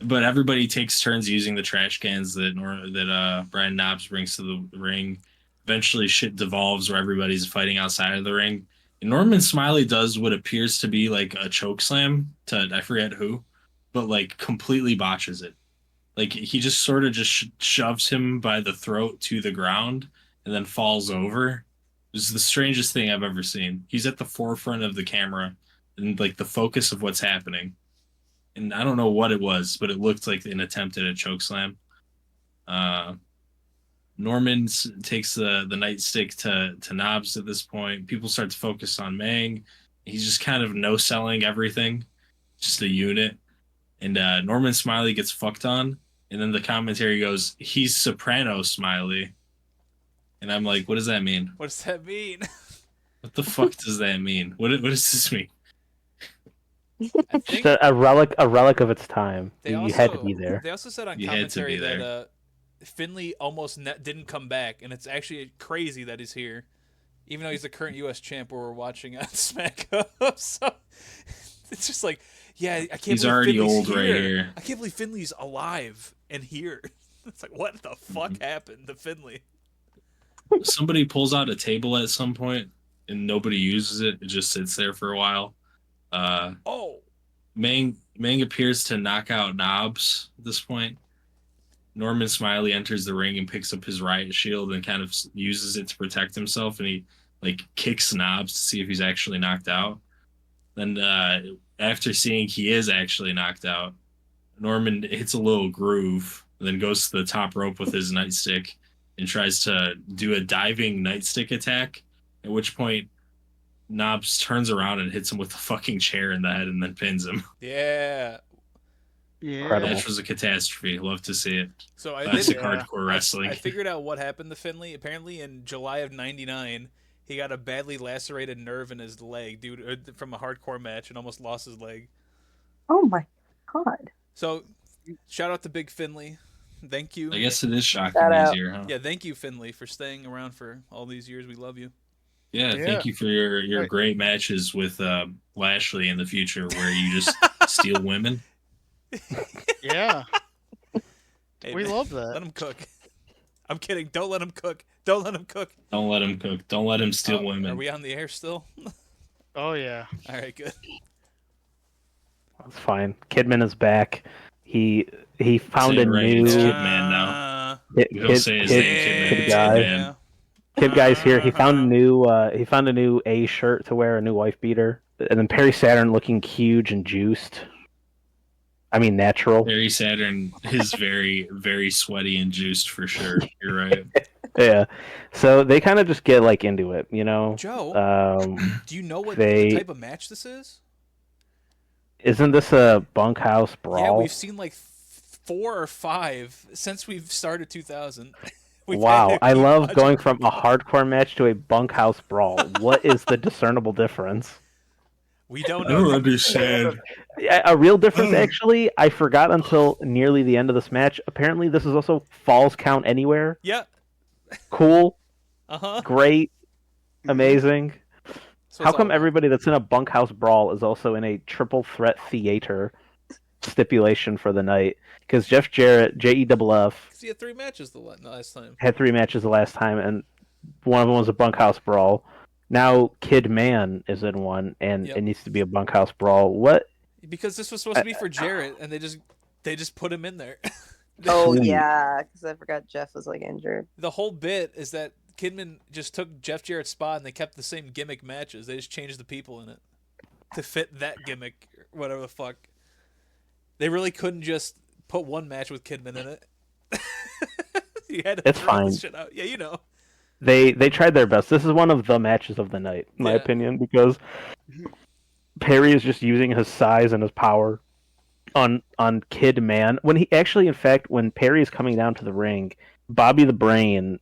But everybody takes turns using the trash cans that Brian Knobbs brings to the ring. Eventually, shit devolves where everybody's fighting outside of the ring. And Norman Smiley does what appears to be like a choke slam to I forget who, but like completely botches it. Like he just sort of just shoves him by the throat to the ground and then falls over. This is the strangest thing I've ever seen. He's at the forefront of the camera and like the focus of what's happening. And I don't know what it was, but it looked like an attempt at a choke slam. Norman takes the nightstick to Knobbs at this point. People start to focus on Meng. He's just kind of no-selling everything, just a unit. And Norman Smiley gets fucked on. And then the commentary goes, "He's Soprano Smiley." And I'm like, what does that mean? What does that mean? What the fuck does that mean? What does this mean? I Just think a relic of its time. they You also, had to be there. They also said on You had to commentary be that there. Finley almost didn't come back, and it's actually crazy that he's here, even though he's the current U.S. champ. Where we're watching on SmackDown, so it's just like, yeah, I can't. He's believe already Finley's old right here. I can't believe Finley's alive and here. It's like, what the fuck Mm-hmm. happened to Finley? Somebody pulls out a table at some point and nobody uses it. It just sits there for a while. Oh, Meng appears to knock out Knobbs at this point. Norman Smiley enters the ring and picks up his riot shield and kind of uses it to protect himself, and he like kicks Knobbs to see if he's actually knocked out. Then after seeing he is actually knocked out, Norman hits a little groove and then goes to the top rope with his nightstick and tries to do a diving nightstick attack, at which point Knobbs turns around and hits him with a fucking chair in the head and then pins him. yeah. Yeah. Incredible. Match was a catastrophe. Love to see it. So I Classic did. hardcore wrestling. I figured out what happened to Finley. Apparently, in July of '99, he got a badly lacerated nerve in his leg from a hardcore match and almost lost his leg. Oh my god. So, shout out to Big Finley. Thank you. I guess it is shocking Shout out. these years, huh? Yeah, thank you, Finley, for staying around for all these years. We love you. Yeah, Yeah. thank you for your Right. great matches with Lashley in the future where you just steal women. Yeah. Hey, We man, love Let that. him cook. I'm kidding. Don't let him cook. Don't let him cook. Don't let him cook. Don't let him steal women. Are we on the air still? Oh yeah. All right, good. It's fine. Kidman is back. He found Say a it right, new it's Kidman now. He'll say his name, kid Kidman. guy. Kidman. Kid guy's here. He found a new A shirt to wear, a new wife beater, and then Perry Saturn looking huge and juiced. I mean, natural. Barry Saturn is very, very sweaty and juiced for sure. You're right. Yeah. So they kind of just get like into it, you know. Joe, do you know what they- type of match this is? Isn't this a bunkhouse brawl? Yeah, we've seen like 4 or 5 since we've started 2000. We've Wow, had I love watching- going from a hardcore match to a bunkhouse brawl. What is the discernible difference? We don't I know. don't understand. Yeah, a real difference, actually. I forgot until nearly the end of this match. Apparently, this is also Falls Count Anywhere. Yeah. Cool, Uh-huh. great, amazing. So How it's come all- everybody that's in a bunkhouse brawl is also in a triple threat theater stipulation for the night because Jeff Jarrett, JEFF, Because he had 3 matches the last time. had 3 matches the last time, and one of them was a bunkhouse brawl. Now Kid Man is in one, and Yep. it needs to be a bunkhouse brawl. What? Because this was supposed to be for Jarrett, and they just put him in there. Oh Sweet. yeah, because I forgot Jeff was like injured. The whole bit is that Kidman just took Jeff Jarrett's spot, and they kept the same gimmick matches. They just changed the people in it to fit that gimmick, whatever the fuck. They really couldn't just put one match with Kidman in it. You had to It's throw fine. this shit out. Yeah, you know. They tried their best. This is one of the matches of the night, in my Yeah. opinion, because Perry is just using his size and his power on Kid Man. When he actually, in fact, when Perry is coming down to the ring, Bobby the Brain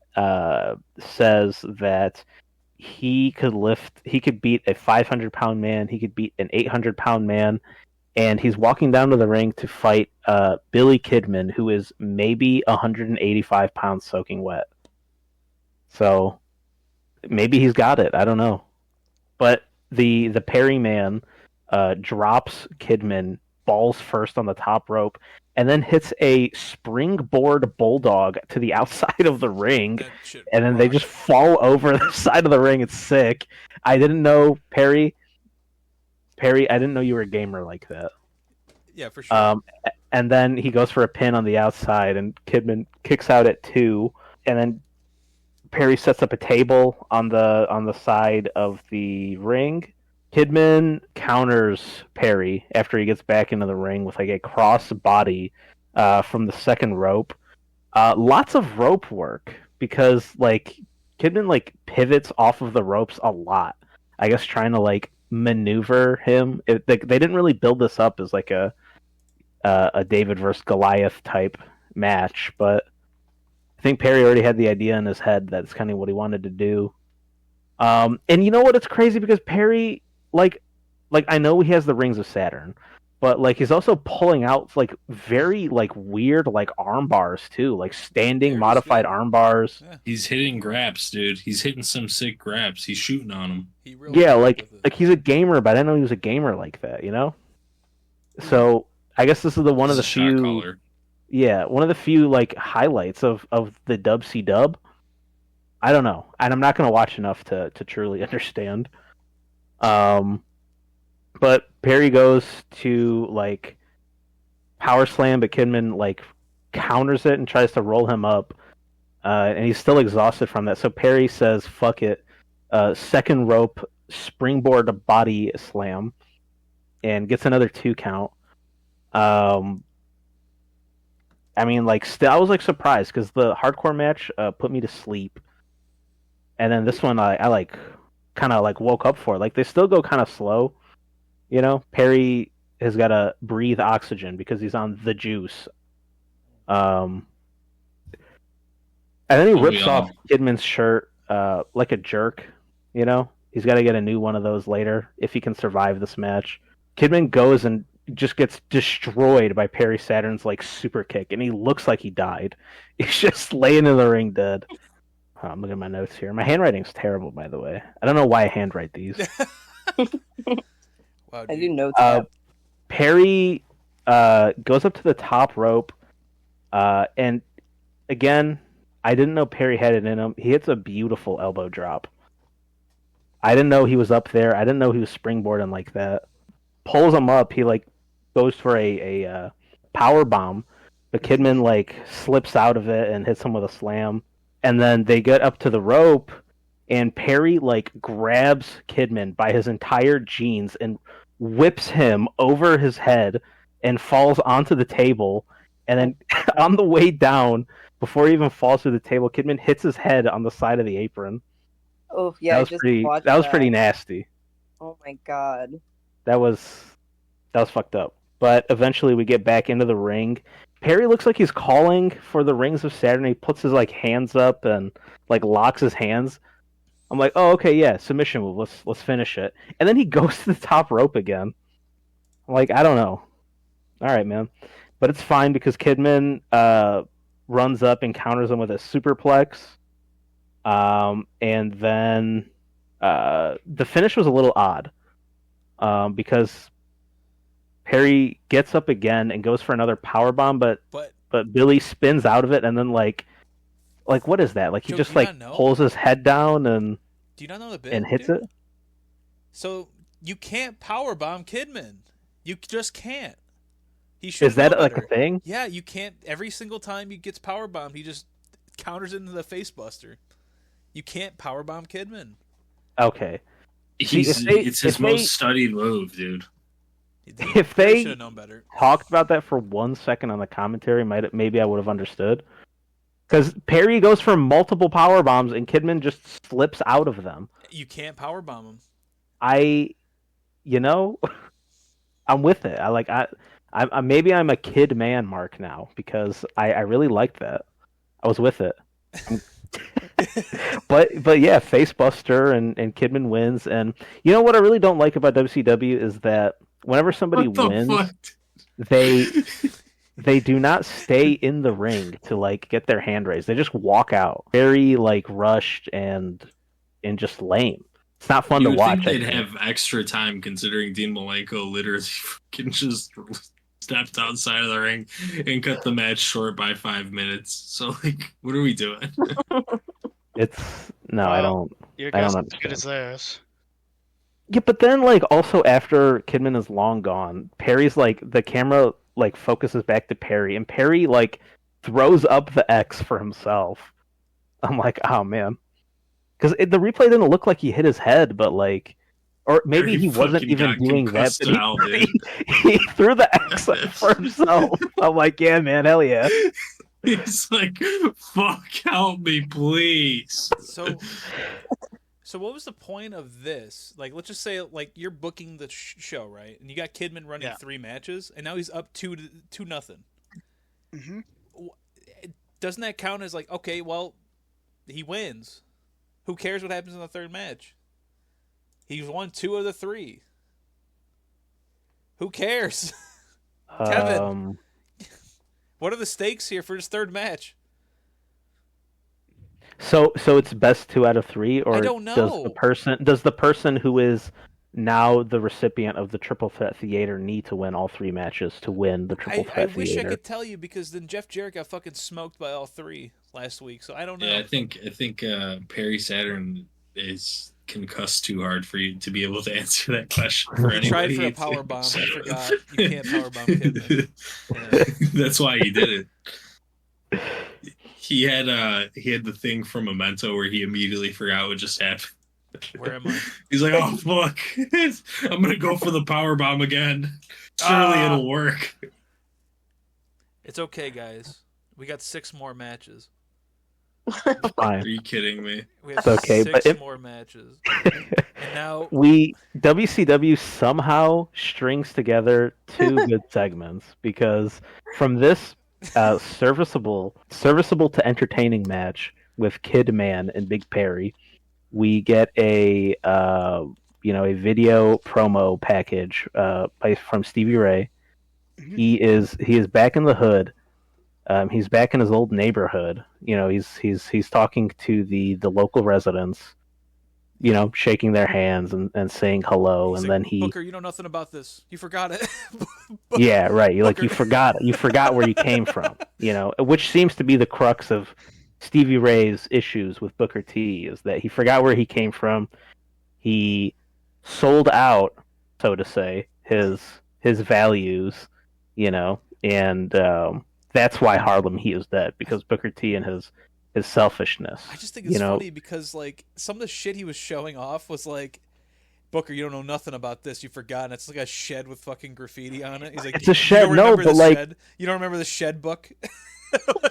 says that he could beat a 500-pound man, he could beat an 800-pound man, and he's walking down to the ring to fight Billy Kidman, who is maybe 185 pounds soaking wet. So maybe he's got it. I don't know. But the Perry man drops Kidman balls first on the top rope and then hits a springboard bulldog to the outside of the ring. That shit And then they rocked. just fall over the side of the ring. It's sick. I didn't know, Perry, I didn't know you were a gamer like that. Yeah, for sure. And then he goes for a pin on the outside, and Kidman kicks out at 2, and then Perry sets up a table on the side of the ring. Kidman counters Perry after he gets back into the ring with like a cross body from the second rope. Lots of rope work because like Kidman like pivots off of the ropes a lot. I guess trying to like maneuver him. They didn't really build this up as like a David versus Goliath type match, but I think Perry already had the idea in his head that's kind of what he wanted to do. And you know what? It's crazy because Perry, like I know he has the Rings of Saturn, but like he's also pulling out like very like weird like arm bars too, like standing Very modified sweet. arm bars. Yeah, He's hitting graps, dude. He's hitting some sick graps. He's shooting on them. he really Yeah, rocked with it. like he's a gamer, but I didn't know he was a gamer like that. You know. So I guess this is one of the He's a shot few. caller. Yeah, one of the few like highlights of the WCW. I don't know, and I'm not going to watch enough to truly understand. But Perry goes to like power slam, but Kidman like counters it and tries to roll him up, and he's still exhausted from that. So Perry says, "Fuck it," second rope springboard body slam, and gets another 2 count. I mean, like, still, I was like surprised because the hardcore match put me to sleep, and then this one I like kind of like woke up for. Like, they still go kind of slow, you know. Perry has got to breathe oxygen because he's on the juice. And then he rips off Kidman's shirt like a jerk, you know. He's got to get a new one of those later if he can survive this match. Kidman goes and just gets destroyed by Perry Saturn's like super kick, and he looks like he died. He's just laying in the ring dead. Oh, I'm looking at my notes here. My handwriting's terrible, by the way. I don't know why I handwrite these. Wow, I dude. do know that. Perry goes up to the top rope, and again, I didn't know Perry had it in him. He hits a beautiful elbow drop. I didn't know he was up there. I didn't know he was springboarding like that. Pulls him up. He like goes for a power bomb, but Kidman like slips out of it and hits him with a slam. And then they get up to the rope, and Perry like grabs Kidman by his entire jeans and whips him over his head and falls onto the table. And then on the way down, before he even falls through the table, Kidman hits his head on the side of the apron. Oh yeah, I just watched that was pretty nasty. Oh my god. That was fucked up. But eventually we get back into the ring. Perry looks like he's calling for the Rings of Saturn. He puts his like hands up and like locks his hands. I'm like, oh okay, yeah, submission move. Let's finish it. And then he goes to the top rope again. I'm like, I don't know. All right, man. But it's fine because Kidman runs up and counters him with a superplex. And then the finish was a little odd. Because Perry gets up again and goes for another power bomb, but Billy spins out of it, and then like what is that? Like he Joe, just do you like not know? pulls his head down and Do you not know the bit? and hits dude? it. So you can't powerbomb Kidman. You just can't. He should. Is that know like better. a thing? Yeah, you can't. Every single time he gets powerbombed, he just counters into the facebuster. You can't powerbomb Kidman. Okay. It's his most studied move, dude. If they should have known better. Talked about that for 1 second on the commentary, maybe I would have understood. Because Perry goes for multiple power bombs and Kidman just slips out of them. You can't powerbomb him. I'm with it. I maybe I'm a kid man, Mark, now because I really liked that. I was with it. but yeah, Facebuster and Kidman wins. And you know what I really don't like about WCW is that whenever somebody wins, they do not stay in the ring to like get their hand raised. They just walk out. Very like rushed and just lame. It's not fun to watch. Think they'd have extra time considering Dean Malenko literally fucking just stepped outside of the ring and cut the match short by 5 minutes. So like, what are we doing? I don't. Your I guess don't is as good as theirs. Yeah, but then like also after Kidman is long gone, Perry's like the camera like focuses back to Perry, and Perry like throws up the X for himself. I'm like, oh man, because the replay didn't look like he hit his head, but like, or maybe he wasn't even doing that. But he threw the X up for himself. I'm like, yeah, man, hell yeah. He's like, fuck, help me, please. So what was the point of this? Like, let's just say, like, you're booking the show, right? And you got Kidman running 3 matches, and now he's up 2-0. Mm-hmm. Doesn't that count as like, okay, well, he wins. Who cares what happens in the third match? He's won 2 of the 3. Who cares? Kevin, what are the stakes here for his third match? So it's best 2 out of 3, or I don't know. Does the person who is now the recipient of the Triple Threat Theater need to win all 3 matches to win the Triple Threat Theater? I wish I could tell you, because then Jeff Jarrett got fucking smoked by all 3 last week, so I don't know. Yeah, I think Perry Saturn is concussed too hard for you to be able to answer that question for anybody. Tried for a power bomb. I forgot you can't power bomb Kidman. Yeah. That's why he did it. He had the thing from Memento where he immediately forgot what just happened. Where am I? He's like, oh fuck, I'm gonna go for the power bomb again. Surely it'll work. It's okay, guys. We got 6 more matches. Fine. Are you kidding me? We have okay, 6 more matches. And now WCW somehow strings together 2 good segments, because from this serviceable to entertaining match with Kidman and Big Perry, we get a video promo package from Stevie Ray. Mm-hmm. He is back in the hood. He's back in his old neighborhood. He's talking to the local residents, shaking their hands and saying hello. He's and like, then he, Booker, you know nothing about this. You forgot it. yeah, right. You forgot where you came from. Which seems to be the crux of Stevie Ray's issues with Booker T, is that he forgot where he came from. He sold out, so to say, his values, and that's why Harlem Heat is dead, because Booker T and his selfishness. I just think it's funny because like some of the shit he was showing off was like, Booker, you don't know nothing about this. You forgot. It's like a shed with fucking graffiti on it. He's like, it's a shed. No, but like, you don't remember the shed book?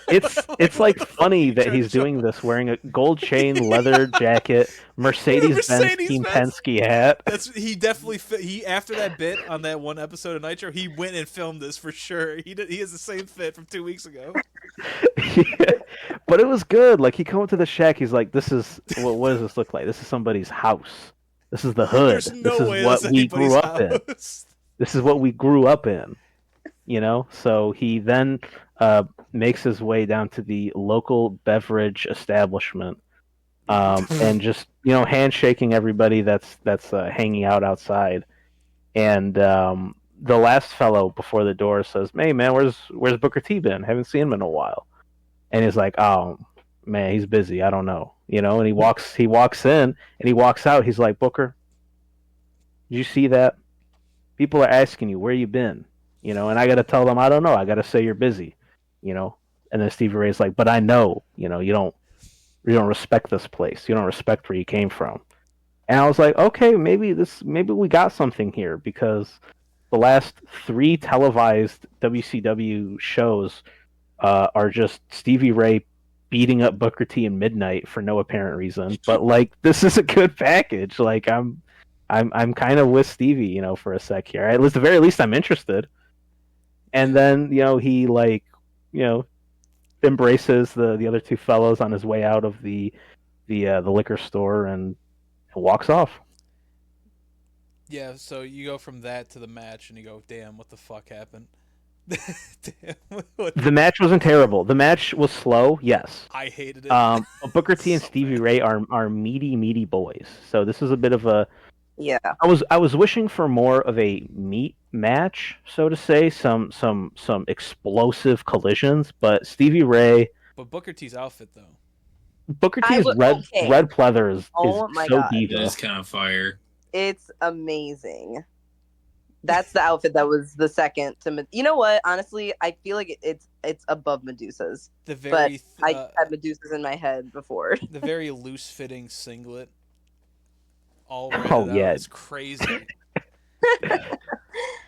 It's like funny that he's doing this wearing a gold chain, leather jacket, Mercedes-Benz Team Penske hat. He definitely he after that bit on that one episode of Nitro, he went and filmed this for sure. He has the same fit from 2 weeks ago. Yeah, but it was good. Like, he come up to the shack, he's like, "This is what does this look like? This is somebody's house. This is the hood. There's no this way is what we grew up in. This is what we grew up in." So he then makes his way down to the local beverage establishment, and just handshaking everybody that's hanging out outside. And the last fellow before the door says, "Hey man, where's Booker T been? Haven't seen him in a while." And he's like, "Oh man, he's busy. I don't know." And he walks in and he walks out. He's like, "Booker, did you see that? People are asking you where you been, and I got to tell them I don't know. I got to say you're busy, And then Stevie Ray's like, "But I know, you don't respect this place. You don't respect where you came from." And I was like, "Okay, maybe we got something here, because the last 3 televised WCW shows are just Stevie Ray beating up Booker T in midnight for no apparent reason. But like, this is a good package. Like, I'm kind of with Stevie, for a sec here. At the very least, I'm interested." And then he embraces the other 2 fellows on his way out of the liquor store and walks off. Yeah, so you go from that to the match, and you go, "Damn, what the fuck happened?" Damn, The match wasn't terrible. The match was slow, yes. I hated it. Booker T and So Stevie bad. Ray are meaty boys. So this is a bit of a. Yeah. I was wishing for more of a meat match, so to say, some explosive collisions, but Stevie Ray, But Booker T's outfit, though. Booker T's red pleather is Oh my so God. It diva. is kind of fire. It's amazing. That's the outfit that was the second to. You know what? Honestly, I feel like it's above Medusa's. The But very I had Medusa's in my head before. the very loose fitting singlet. All red Oh, yeah. It's crazy.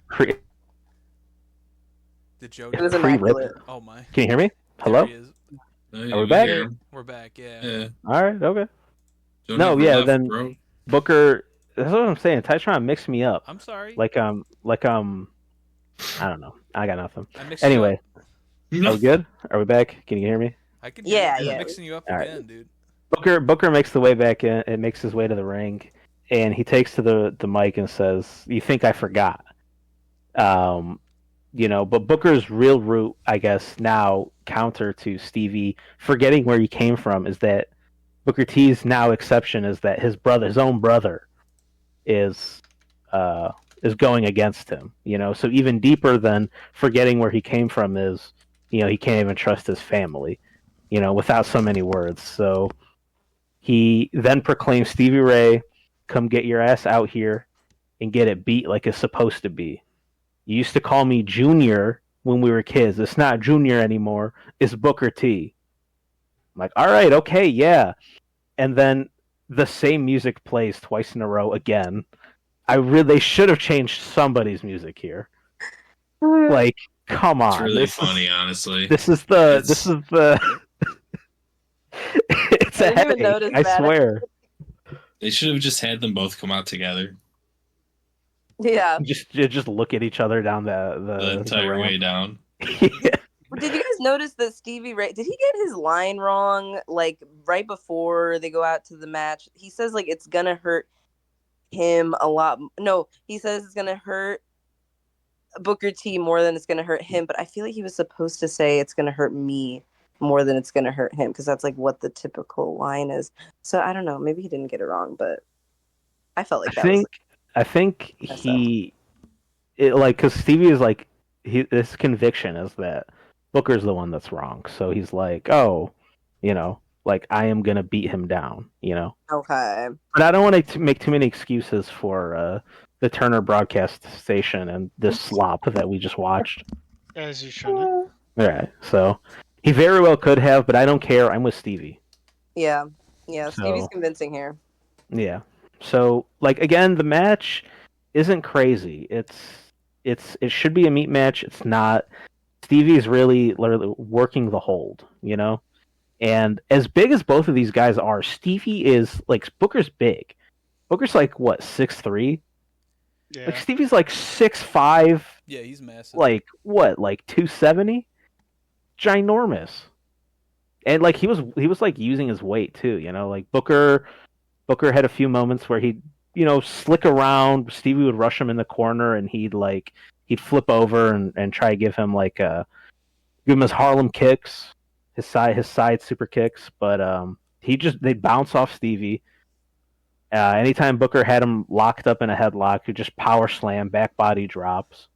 Cre- The joke. It was Pre-rip. immaculate. Oh my. Can you hear me? Hello? There he is. Are we back? We're back. Yeah. Yeah. All right, okay. Don't No, ever yeah, laugh, then- bro. Booker. That's what I'm saying. Ty's trying to mix me up. I'm sorry. I don't know. I got nothing. I mixed you Anyway, up. are we good? Are we back? Can you hear me? I can. Yeah, I'm yeah. mixing you up All right. again, dude. Booker makes the way back in. It makes his way to the ring, and he takes to the mic and says, "You think I forgot?" But Booker's real root, I guess, now counter to Stevie forgetting where he came from, is that Booker T's now exception is that his own brother, is going against him. So even deeper than forgetting where he came from is, he can't even trust his family, without so many words. So he then proclaims, "Stevie Ray, come get your ass out here and get it beat like it's supposed to be. You used to call me Junior when we were kids. It's not Junior anymore. It's Booker T." I'm like, all right, okay, yeah. And then the same music plays twice in a row again. They should have changed somebody's music here. Like, come on. It's really funny, honestly. This is the it's I a didn't even headache, notice I that. swear. They should have just had them both come out together Yeah. Just look at each other down the entire ramp. way down. Yeah. Did you guys notice that Stevie Ray, did he get his line wrong? Like right before they go out to the match, he says like it's gonna hurt him a lot. No, he says it's gonna hurt Booker T more than it's gonna hurt him. But I feel like he was supposed to say it's gonna hurt me more than it's gonna hurt him, because that's like what the typical line is. So I don't know. Maybe he didn't get it wrong, but I felt like that was. I think because Stevie is like, his conviction is that Booker's the one that's wrong. So he's like, oh, like I am gonna beat him down, Okay. But I don't want to make too many excuses for the Turner broadcast station and this slop that we just watched. As you shouldn't. All right, so he very well could have, but I don't care. I'm with Stevie. Yeah. Yeah. So- Stevie's convincing here. Yeah. So, like, again, the match isn't crazy. It should be a meat match. It's not. Stevie's really literally working the hold, And as big as both of these guys are, Stevie is like, Booker's big. Booker's like what, 6'3"? Yeah. Like Stevie's like 6'5", Yeah, he's massive. like what, like 270? Ginormous. And like he was like using his weight too, like Booker had a few moments where he'd, slick around. Stevie would rush him in the corner and he'd flip over and try to give him his Harlem kicks, his side super kicks, but they'd bounce off Stevie. Anytime Booker had him locked up in a headlock, he'd just power slam, back body drops.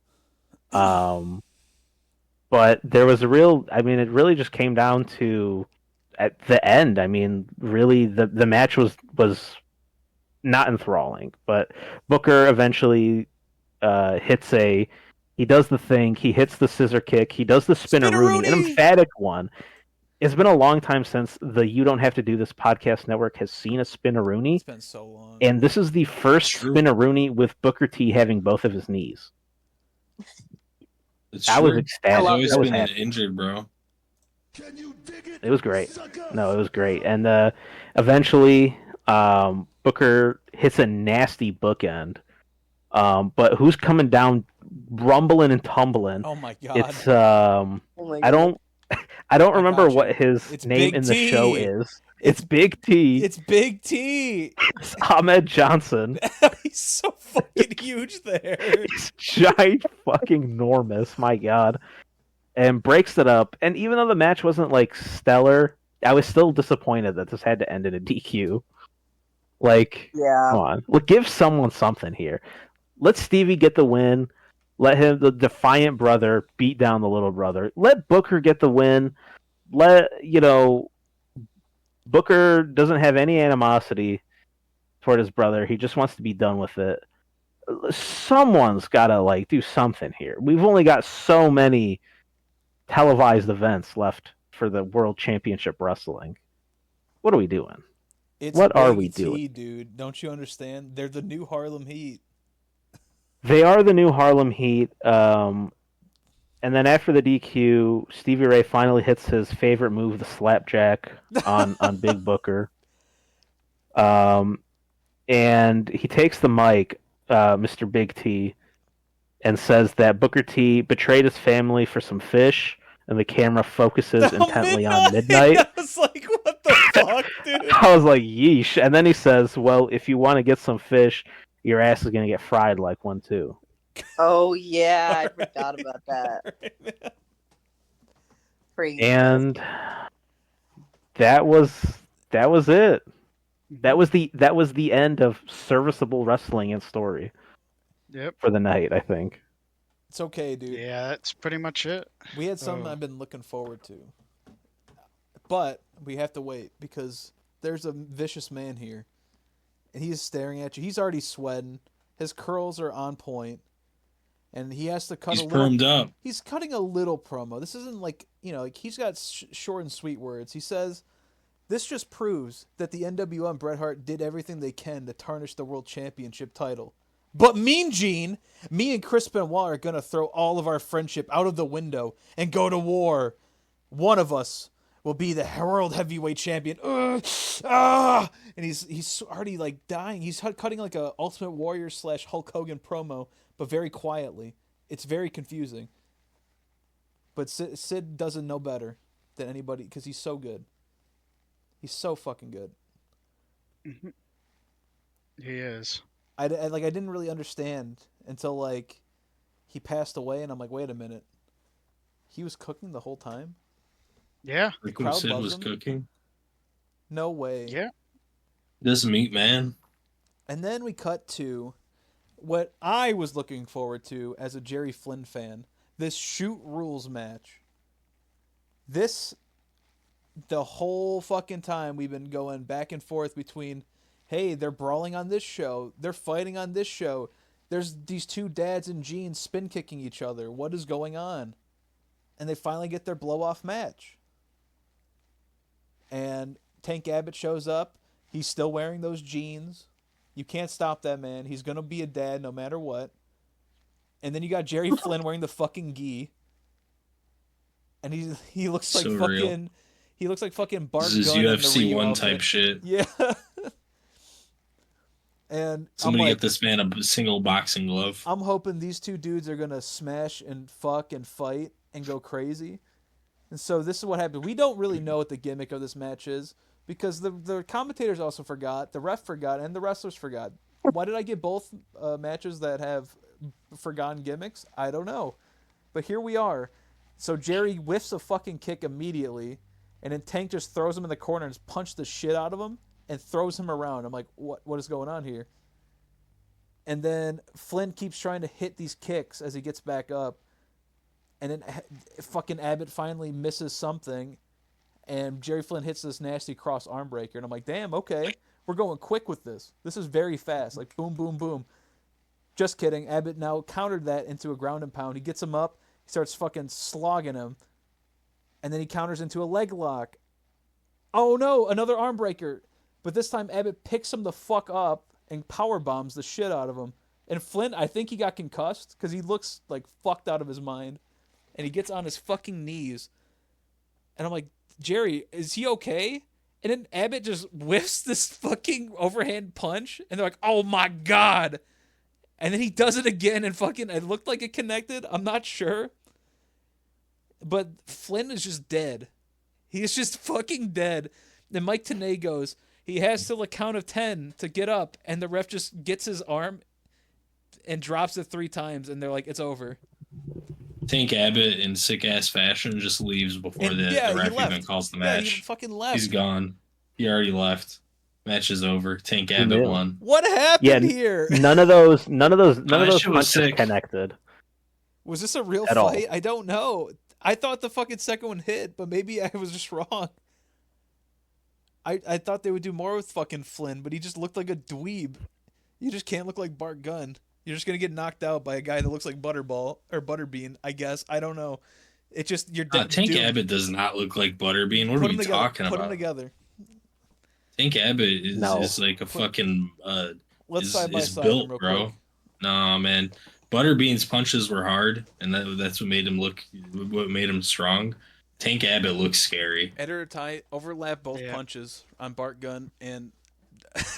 But there was a real. I mean, it really just came down to at the end. I mean, really, the match was not enthralling, but Booker eventually hits a. He does the thing. He hits the scissor kick. He does the spinneroonie, an emphatic one. It's been a long time since the You Don't Have to Do This podcast network has seen a spinneroonie. It's been so long. And this is the first True. spinneroonie with Booker T having both of his knees. It's I was true. ecstatic. He's always I was been happy. injured, bro. It was great. No, it was great. And eventually, Booker hits a nasty bookend. But who's coming down, rumbling and tumbling? Oh my god! It's Oh my I God. don't remember got you. what his It's name Big in the T. show is. It's Big T. It's Big T. It's Ahmed Johnson. He's so fucking huge there. He's giant, fucking enormous. My God. And breaks it up. And even though the match wasn't like stellar, I was still disappointed that this had to end in a DQ. Like, Yeah. come on, look, give someone something here. Let Stevie get the win. Let him, the defiant brother, beat down the little brother. Let Booker get the win. Booker doesn't have any animosity toward his brother. He just wants to be done with it. Someone's got to do something here. We've only got so many televised events left for the World Championship Wrestling. What are we doing? It's What are Big we T, doing? dude? Don't you understand? They're the new Harlem Heat. They are the new Harlem Heat. And then after the DQ, Stevie Ray finally hits his favorite move, the slapjack, on Big Booker. And he takes the mic, Mr. Big T, and says that Booker T betrayed his family for some fish, and the camera focuses intently on midnight. I was like, what the fuck, dude? I was like, yeesh. And then he says, well, if you want to get some fish, your ass is going to get fried like one too. Oh yeah, I forgot about that. Crazy. And that was it. That was the end of serviceable wrestling and story Yep. for the night, I think. It's okay, dude. Yeah, that's pretty much it. We had something Oh. I've been looking forward to. But we have to wait because there's a vicious man here. And he's staring at you. He's already sweating. His curls are on point. And he has to cut He's a little... permed up. He's cutting a little promo. This isn't he's got short and sweet words. He says, this just proves that the NWO and Bret Hart did everything they can to tarnish the World Championship title. But Mean Gene, me and Chris Benoit are going to throw all of our friendship out of the window and go to war. One of us will be the World Heavyweight Champion. And he's already dying. He's cutting like a Ultimate Warrior / Hulk Hogan promo, but very quietly. It's very confusing. But Sid doesn't know better than anybody because he's so good. He's so fucking good. He is. I didn't really understand until he passed away, and I'm like, wait a minute. He was cooking the whole time? Yeah. Like crowd when Sid loves was him. cooking. No way. Yeah. This meat, man. And then we cut to what I was looking forward to as a Jerry Flynn fan. This Shoot Rules match. The whole fucking time we've been going back and forth between, hey, they're brawling on this show. They're fighting on this show. There's these two dads in jeans spin kicking each other. What is going on? And they finally get their blow-off match. And Tank Abbott shows up. He's still wearing those jeans. You can't stop that man. He's going to be a dad no matter what. And then you got Jerry Flynn wearing the fucking gi. And he looks like So fucking real. he looks like fucking Bart This is Gunn in the UFC Ryu 1 outfit. type shit. Yeah. And Somebody I'm get this man a single boxing glove. I'm hoping these two dudes are gonna smash and fuck and fight and go crazy. And so this is what happened. We don't really know what the gimmick of this match is because the commentators also forgot, the ref forgot, and the wrestlers forgot. Why did I get both matches that have forgotten gimmicks? I don't know. But here we are. So Jerry whiffs a fucking kick immediately, and then Tank just throws him in the corner and just punches the shit out of him and throws him around. I'm like, what is going on here? And then Flynn keeps trying to hit these kicks as he gets back up, and then fucking Abbott finally misses something, and Jerry Flynn hits this nasty cross arm breaker, and I'm like, damn, okay, we're going quick with this. This is very fast, like boom, boom, boom. Just kidding. Abbott now countered that into a ground and pound. He gets him up, he starts fucking slogging him, and then he counters into a leg lock. Oh no, another arm breaker. But this time Abbott picks him the fuck up and power bombs the shit out of him. And Flynn, I think he got concussed because he looks like fucked out of his mind. And he gets on his fucking knees. And I'm like, Jerry, is he okay? And then Abbott just whiffs this fucking overhand punch. And they're like, oh my God. And then he does it again and fucking, it looked like it connected. I'm not sure. But Flynn is just dead. He is just fucking dead. Then Mike Tenay goes, he has till a count of 10 to get up. And the ref just gets his arm and drops it 3 times. And they're like, it's over. Tank Abbott in sick ass fashion just leaves before the ref even calls the match. He fucking left. He's gone. He already left. Match is over. Tank Abbott won. What happened here? None of those punches sick. connected. Was this a real At fight? all. I don't know. I thought the fucking second one hit, but maybe I was just wrong. I thought they would do more with fucking Flynn, but he just looked like a dweeb. You just can't look like Bart Gunn. You're just gonna get knocked out by a guy that looks like Butterball or Butterbean, I guess. I don't know. It just you're Tank Abbott does not look like Butterbean. What are we talking about? Put them together. Tank Abbott is like a fucking Let's side by side built, real bro. quick. No, man. Butterbean's punches were hard, and that's what made him strong. Tank Abbott looks scary. Eder tie overlap both punches on Bart Gunn and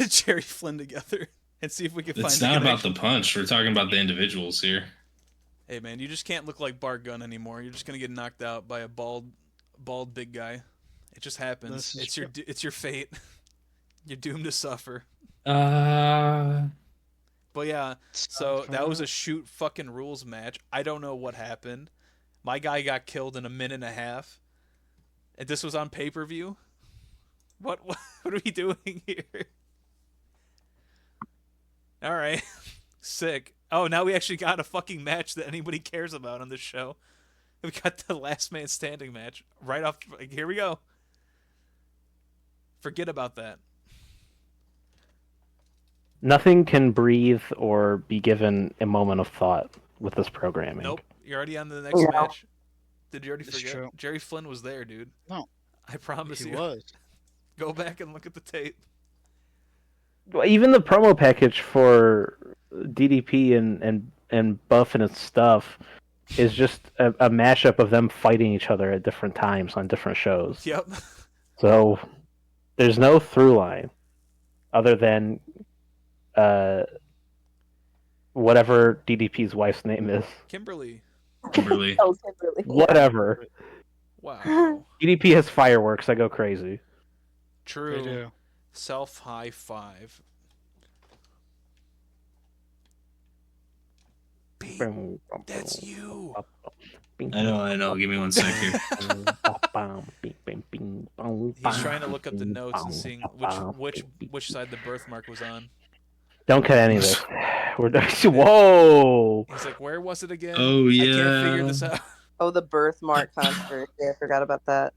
Jerry Flynn together and see if we can find. It's not about the punch. We're talking about the individuals here. Hey man, you just can't look like Bart Gunn anymore. You're just gonna get knocked out by a bald big guy. It just happens. It's your fate. You're doomed to suffer. But yeah, so that was a shoot fucking rules match. I don't know what happened. My guy got killed in a minute and a half. And this was on pay-per-view? What are we doing here? All right. Sick. Oh, now we actually got a fucking match that anybody cares about on this show. We got the last man standing match right off. Here we go. Forget about that. Nothing can breathe or be given a moment of thought with this programming. Nope. You're already on to the next match. Did you already forget? True. Jerry Flynn was there, dude. No. I promise He you. was. Go back and look at the tape. Well, even the promo package for DDP and Buff and its stuff is just a mashup of them fighting each other at different times on different shows. Yep. So there's no through line other than whatever DDP's wife's name is. Kimberly. Oh, Kimberly. Whatever. Wow. DDP has fireworks. I go crazy. True. They do. Self high five. Pete, that's you. I know. Give me 1 sec here. He's trying to look up the notes and seeing which side the birthmark was on. Don't cut any of this. Whoa! He's like, where was it again? Oh yeah. I can't figure this out. Oh, the birthmark controversy. I forgot about that.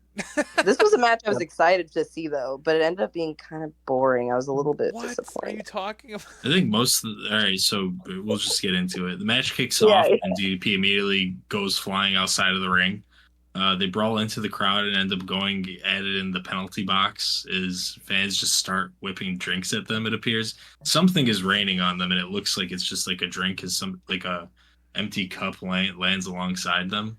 This was a match I was excited to see, though, but it ended up being kind of boring. I was a little bit What are disappointed. you talking about? I think alright, so we'll just get into it. The match kicks off and DDP immediately goes flying outside of the ring. They brawl into the crowd and end up going at it in the penalty box as fans just start whipping drinks at them, it appears. Something is raining on them and it looks like it's just like a drink is like a empty cup lands alongside them.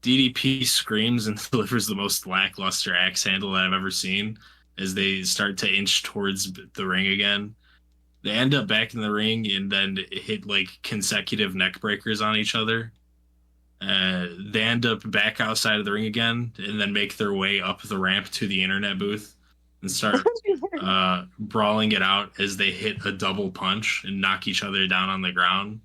DDP screams and delivers the most lackluster axe handle that I've ever seen as they start to inch towards the ring again. They end up back in the ring and then hit like consecutive neck breakers on each other. They end up back outside of the ring again and then make their way up the ramp to the internet booth and start brawling it out as they hit a double punch and knock each other down on the ground.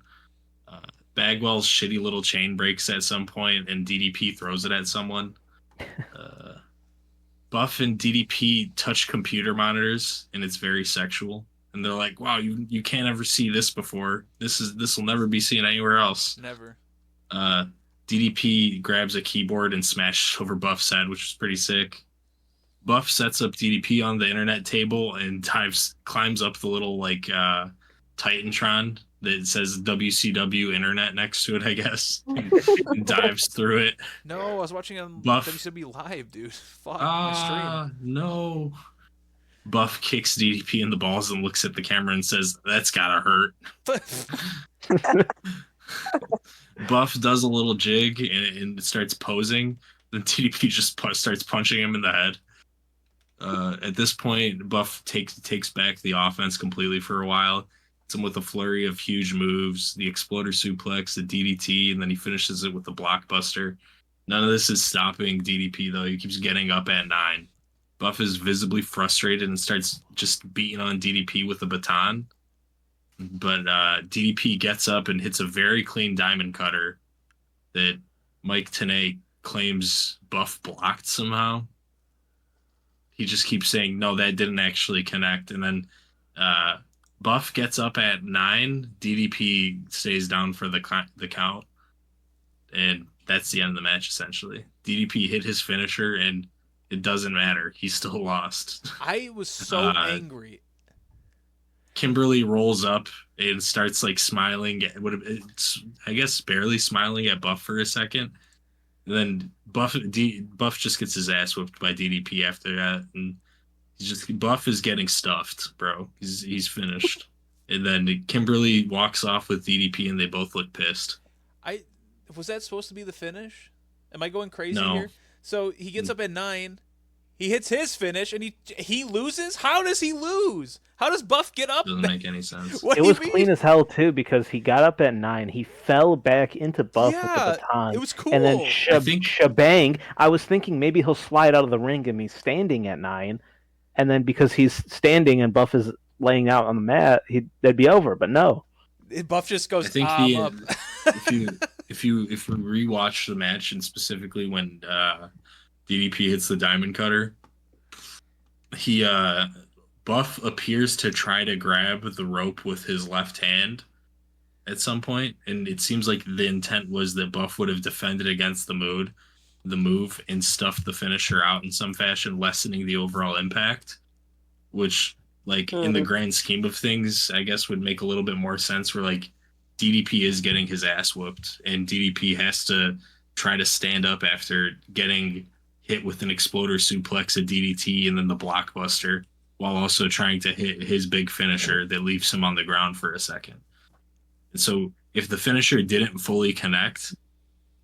Bagwell's shitty little chain breaks at some point and DDP throws it at someone. Buff and DDP touch computer monitors and it's very sexual. And they're like, wow, you can't ever see this before. This will never be seen anywhere else. Never. DDP grabs a keyboard and smashes over Buff's head, which was pretty sick. Buff sets up DDP on the internet table and climbs up the little like Titantron that says WCW Internet next to it, I guess, and dives through it. No, I was watching on Buff. WCW live, dude. Fuck, my stream. No. Buff kicks DDP in the balls and looks at the camera and says, "That's gotta hurt." Buff does a little jig and starts posing. Then DDP just starts punching him in the head. At this point, Buff takes back the offense completely for a while. Hits him with a flurry of huge moves, the exploder suplex, the DDT, and then he finishes it with the blockbuster. None of this is stopping DDP, though. He keeps getting up at 9. Buff is visibly frustrated and starts just beating on DDP with a baton. But DDP gets up and hits a very clean diamond cutter that Mike Tenay claims Buff blocked somehow. He just keeps saying, no, that didn't actually connect. And then Buff gets up at 9. DDP stays down for the count. And that's the end of the match, essentially. DDP hit his finisher, and it doesn't matter. He still lost. I was so angry. Kimberly rolls up and starts like smiling. I guess barely smiling at Buff for a second. And then Buff just gets his ass whooped by DDP after that, and Buff is getting stuffed, bro. He's finished. And then Kimberly walks off with DDP, and they both look pissed. Was that supposed to be the finish? Am I going crazy No. here? So he gets up at 9. He hits his finish, and he loses? How does he lose? How does Buff get up? Doesn't make any sense. What It do was you mean? clean as hell, too, because he got up at 9. He fell back into Buff with Yeah, the baton. it was cool. And then I think- shebang. I was thinking maybe he'll slide out of the ring and be standing at 9. And then because he's standing and Buff is laying out on the mat, that'd be over. But no. Buff just goes, I think I'm up. if you rewatch the match, and specifically when DDP hits the diamond cutter, Buff appears to try to grab the rope with his left hand at some point, and it seems like the intent was that Buff would have defended against the move and stuffed the finisher out in some fashion, lessening the overall impact, which like in the grand scheme of things, I guess would make a little bit more sense, where like DDP is getting his ass whooped and DDP has to try to stand up after getting hit with an exploder suplex, a DDT, and then the blockbuster, while also trying to hit his big finisher that leaves him on the ground for a second. And so if the finisher didn't fully connect,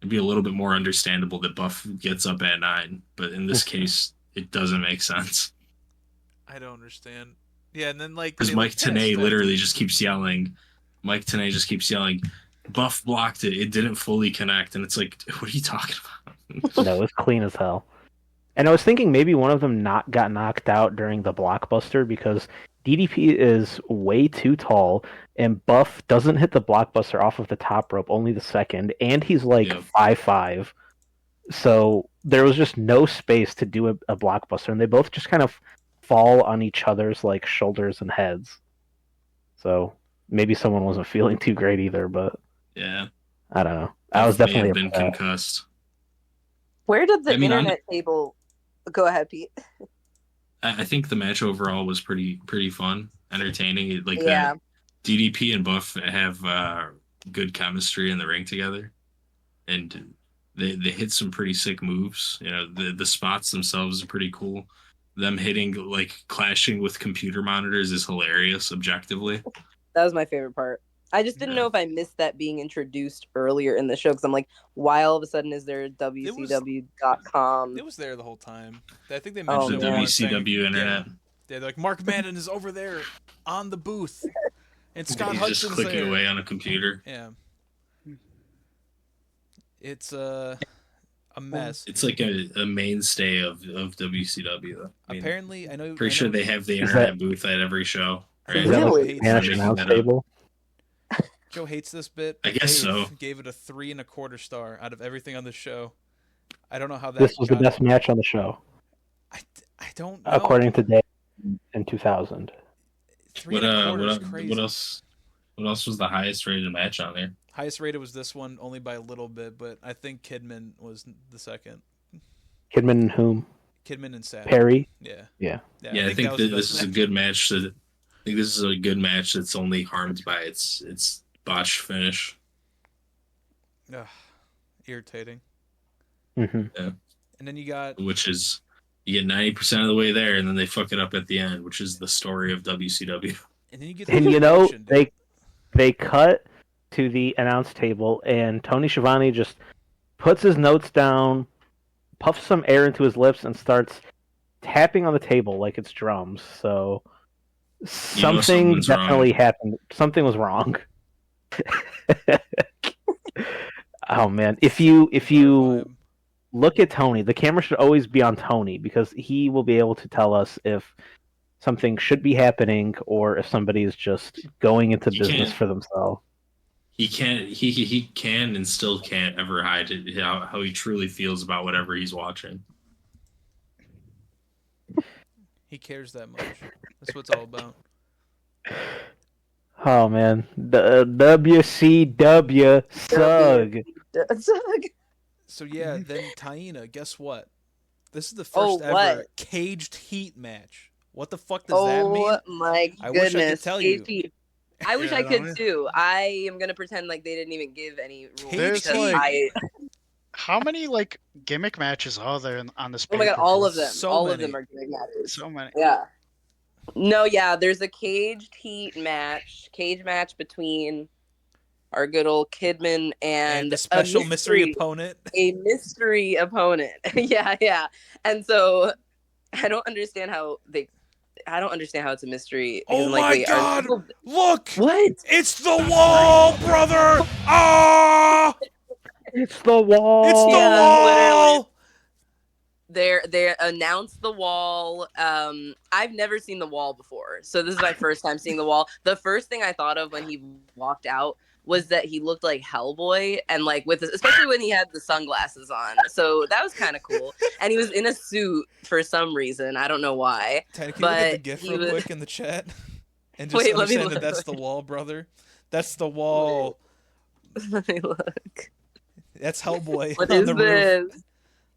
it'd be a little bit more understandable that Buff gets up at 9. But in this case, it doesn't make sense. I don't understand. Yeah, and then like... Because they Mike look Tenay pissed literally after. just keeps yelling. Buff blocked it. It didn't fully connect. And it's like, what are you talking about? No, it was clean as hell. And I was thinking maybe one of them got knocked out during the blockbuster because DDP is way too tall and Buff doesn't hit the blockbuster off of the top rope, only the second, and he's like 5'5". So there was just no space to do a blockbuster, and they both just kind of fall on each other's like shoulders and heads. So maybe someone wasn't feeling too great either, but Yeah. I don't know. I was definitely been upset. concussed. Where did the I mean, internet table go ahead, Pete? I think the match overall was pretty fun, entertaining. Like Yeah. DDP and Buff have good chemistry in the ring together, and they hit some pretty sick moves. You know, the spots themselves are pretty cool. Them hitting, like, clashing with computer monitors is hilarious, objectively. That was my favorite part. I just didn't know if I missed that being introduced earlier in the show, because I'm like, why all of a sudden is there WCW.com? It was there the whole time. I think they Oh, mentioned The it yeah. once, saying- WCW internet. Yeah, they're like, Mark Madden is over there on the booth. And Scott He's Hudson's just clicking there. away on a computer. Yeah. It's a mess. It's like a mainstay of WCW. Though. I mean, Apparently, I know. pretty sure they have the Is internet booth at every show. Right? Is that like Really? the Spanish Making announce that up. table? Joe hates this bit. I guess so. Gave it a 3 1/4 star out of everything on the show. I don't know how that. This was the got best it. match on the show, I don't know. according to Dave in 2000. 3 1/4 is crazy. What else was the highest rated match on there? Highest rated was this one, only by a little bit, but I think Kidman was the second. Kidman and whom? Kidman and Savage. Perry. Yeah. Yeah, I think that was the this best is a match. good match. I think this is a good match that's only harmed by its botched finish. Ugh, irritating. Mm-hmm. And then you got Which is you get 90% of the way there, and then they fuck it up at the end, which is the story of WCW. and then you get And the you know introduction, dude. they cut to the announce table, and Tony Schiavone just puts his notes down, puffs some air into his lips, and starts tapping on the table like it's drums. So something something's definitely happened. Something was wrong. Oh man, if you Vibe. look at Tony, the camera should always be on Tony because he will be able to tell us if something should be happening or if somebody is just going into He business can't. for themselves. He can't. He can and still can't ever hide it, how he truly feels about whatever he's watching. He cares that much. That's what it's all about. Oh man, the WCW sug. So yeah, then Taina, guess what? This is the Oh, first ever what? caged heat match. What the fuck does that mean? Oh my I wish I could goodness. tell you. KP. I wish Yeah, I don't could I? too. I am gonna pretend like they didn't even give any rules There's because like- I. How many like gimmick matches are there on this? Oh my god, pay-per-view? all of them. So all many. of them are gimmick matches. So many. Yeah. No, yeah. There's a caged heat match. Cage match between our good old Kidman and the special a mystery opponent. a mystery opponent. yeah. And so I don't understand how it's a mystery. Oh because, my they are- God! Look! What? It's the wall, brother! Ah! It's the wall. It's the Yeah, wall! They announced the wall. I've never seen the wall before, so this is my first time seeing the wall. The first thing I thought of when he walked out was that he looked like Hellboy, and like especially when he had the sunglasses on. So that was kind of cool. And he was in a suit for some reason. I don't know why. Tanny, can you look at the But GIF he real was- quick in the chat? And just Wait, let me understand that look. that's the wall, brother. That's the wall. Let me look. That's Hellboy What on is the roof. this?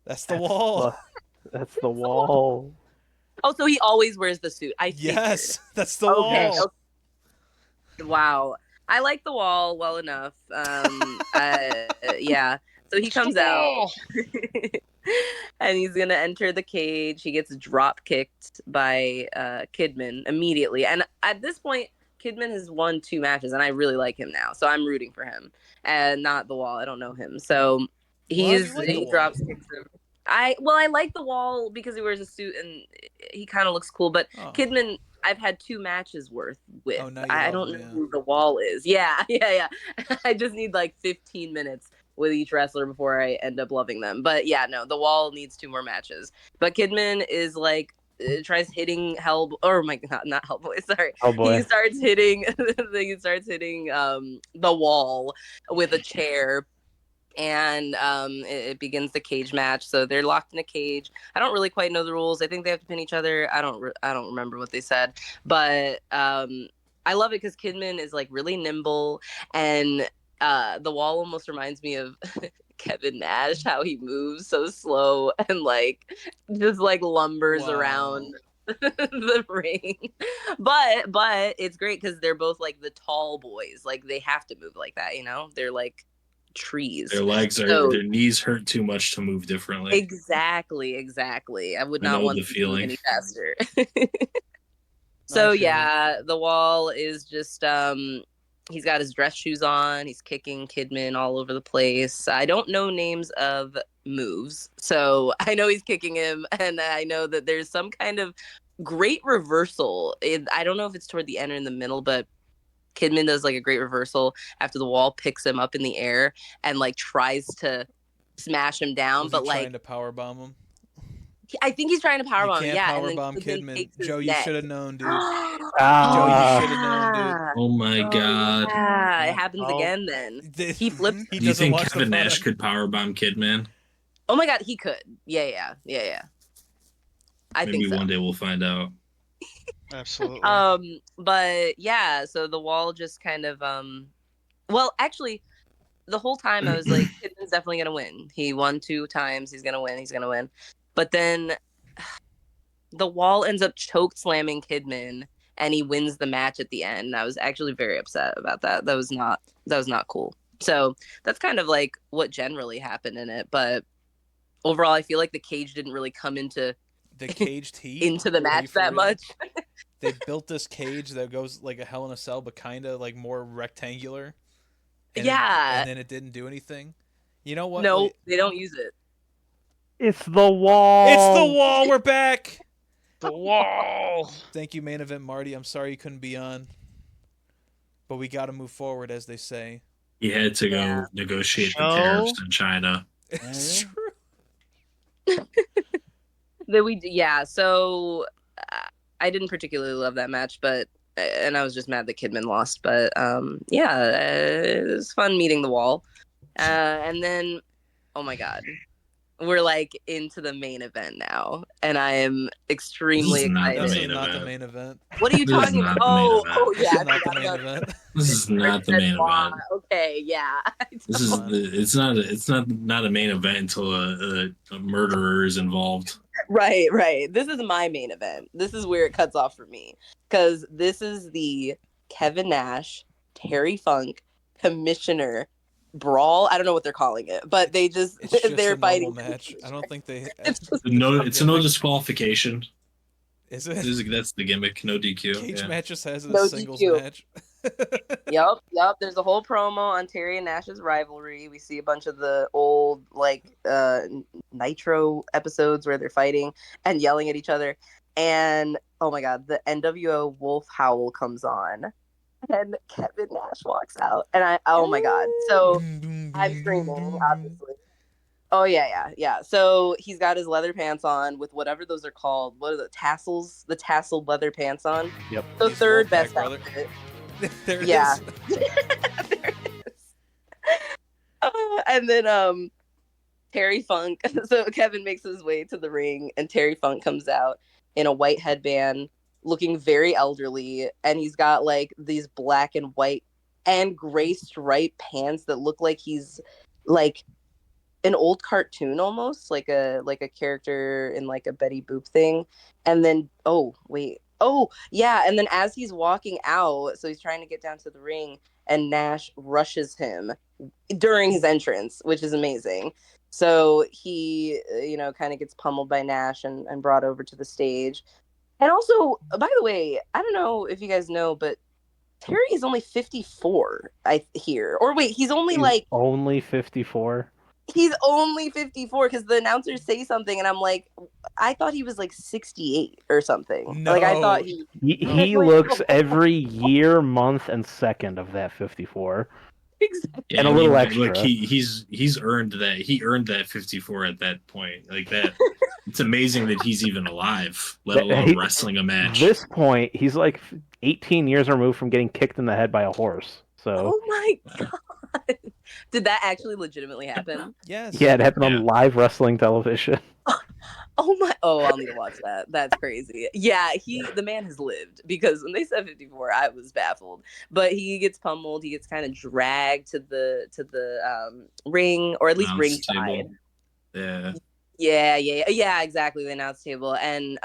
That's the wall. That's the wall. Oh, so he always wears the suit. I figured. Yes, that's the Okay. wall. Okay. Wow. I like the wall well enough. Yeah. So he comes out and he's going to enter the cage. He gets drop kicked by Kidman immediately. And at this point, Kidman has won 2 matches and I really like him now. So I'm rooting for him and not the wall. I don't know him. So Why do you like the he wall? drops kicks him. I like the wall because he wears a suit and he kind of looks cool. But Oh. Kidman, I've had 2 matches worth with. Oh, now you I love don't him, know yeah. who the wall is. Yeah. I just need like 15 minutes with each wrestler before I end up loving them. But yeah, no, the wall needs 2 more matches. But Kidman is like tries hitting not Hellboy. Sorry, Oh boy. he starts hitting the wall with a chair. And it begins the cage match. So they're locked in a cage. I don't really quite know the rules. I think they have to pin each other. I don't remember what they said, but I love it because Kidman is like really nimble, and the wall almost reminds me of Kevin Nash, how he moves so slow and like just like lumbers Wow. around the ring. But it's great because they're both like the tall boys. Like they have to move like that, They're like trees. Their legs So- their knees hurt too much to move differently. Exactly. I would I not know want the to move feeling. any faster. So I feel yeah, the wall is just he's got his dress shoes on, he's kicking Kidman all over the place. I don't know names of moves, so I know he's kicking him, and I know that there's some kind of great reversal. I don't know if it's toward the end or in the middle, but Kidman does like a great reversal after the wall picks him up in the air and like tries to smash him down, Was but he like trying to powerbomb him? I think he's trying to powerbomb You him. can't Yeah, and then powerbomb Kidman takes Kidman. his Joe, you neck. should have known, dude. Ah. Joe, you should have known, Oh my god. Yeah, it happens Oh. again then. dude. He flips. He Do you doesn't think watch the Kevin Nash product. could powerbomb Kidman? Oh my god, he could. Yeah. I Maybe think so. one day we'll find out. Absolutely. But yeah, so the wall just kind of well, actually, the whole time I was like, Kidman's definitely gonna win. He won 2 times. He's gonna win. He's gonna win. But then the wall ends up choke slamming Kidman, and he wins the match at the end. And I was actually very upset about that. That was not cool. So that's kind of like what generally happened in it. But overall, I feel like the cage didn't really come into The caged heat into the match for that real. much. They built this cage that goes like a Hell in a Cell, but kind of like more rectangular. And Yeah. and then it didn't do anything. You know what? No, Wait. they don't use it. It's the wall. It's the wall. We're back. The wall. Thank you, Main Event Marty. I'm sorry you couldn't be on, but we got to move forward, as they say. He had to go Yeah. negotiate the Show. tariffs in China. It's true. So I didn't particularly love that match, and I was just mad that Kidman lost. But it was fun meeting the wall. And then, oh my god, we're like into the main event now, and I am extremely This is not the This excited. is main not the event. main event. What are you This is talking not about? the main Oh, event. oh This yeah, is not the main event. This is not the main event. Okay, yeah. This is it's not a main event until a murderer is involved. Right. This is my main event. This is where it cuts off for me, because this is the Kevin Nash, Terry Funk, Commissioner brawl. I don't know what they're calling it, but they It's just they're a fighting. normal match. I don't think they. It's just- It's a no disqualification. Is it? That's the gimmick. No DQ. Cage yeah. matches has a No singles DQ. match. Yep. There's a whole promo on Terry and Nash's rivalry. We see a bunch of the old Nitro episodes where they're fighting and yelling at each other. And oh my god, the NWO Wolf Howl comes on, and Kevin Nash walks out, and oh my god, so I'm screaming, obviously. Oh yeah. So he's got his leather pants on with whatever those are called. What are the tassels? The tasseled leather pants on. Yep. The He's third Wolfpack, best brother. outfit. There it Yeah. is. There it is. And then Terry Funk. So Kevin makes his way to the ring, and Terry Funk comes out in a white headband, looking very elderly, and he's got like these black and white and gray striped pants that look like he's like an old cartoon, almost like a character in like a Betty Boop thing. And then and then as he's walking out, so he's trying to get down to the ring, and Nash rushes him during his entrance, which is amazing. So he kind of gets pummeled by Nash and brought over to the stage. And also, by the way, I don't know if you guys know, but Terry is only 54, I hear. Or wait, he's only only 54. He's only 54, because the announcers say something, and I'm like, I thought he was like 68 or something. No. Like, I thought he He looks every year, month, and second of that 54. exactly. Yeah, And a I little mean, extra. Look, he's earned that. He earned that 54 at that point. Like that. It's amazing that he's even alive, let alone wrestling a match. This point, he's like 18 years removed from getting kicked in the head by a horse. So Oh my god. Did that actually legitimately happen? Yes. yeah, it happened Yeah. on live wrestling television. I'll need to watch that. That's crazy. Yeah, the man has lived, because when they said 54, I was baffled. But he gets pummeled. He gets kind of dragged to the ring, or at least Announce ringside. table. Yeah. Yeah, exactly. The announce table, and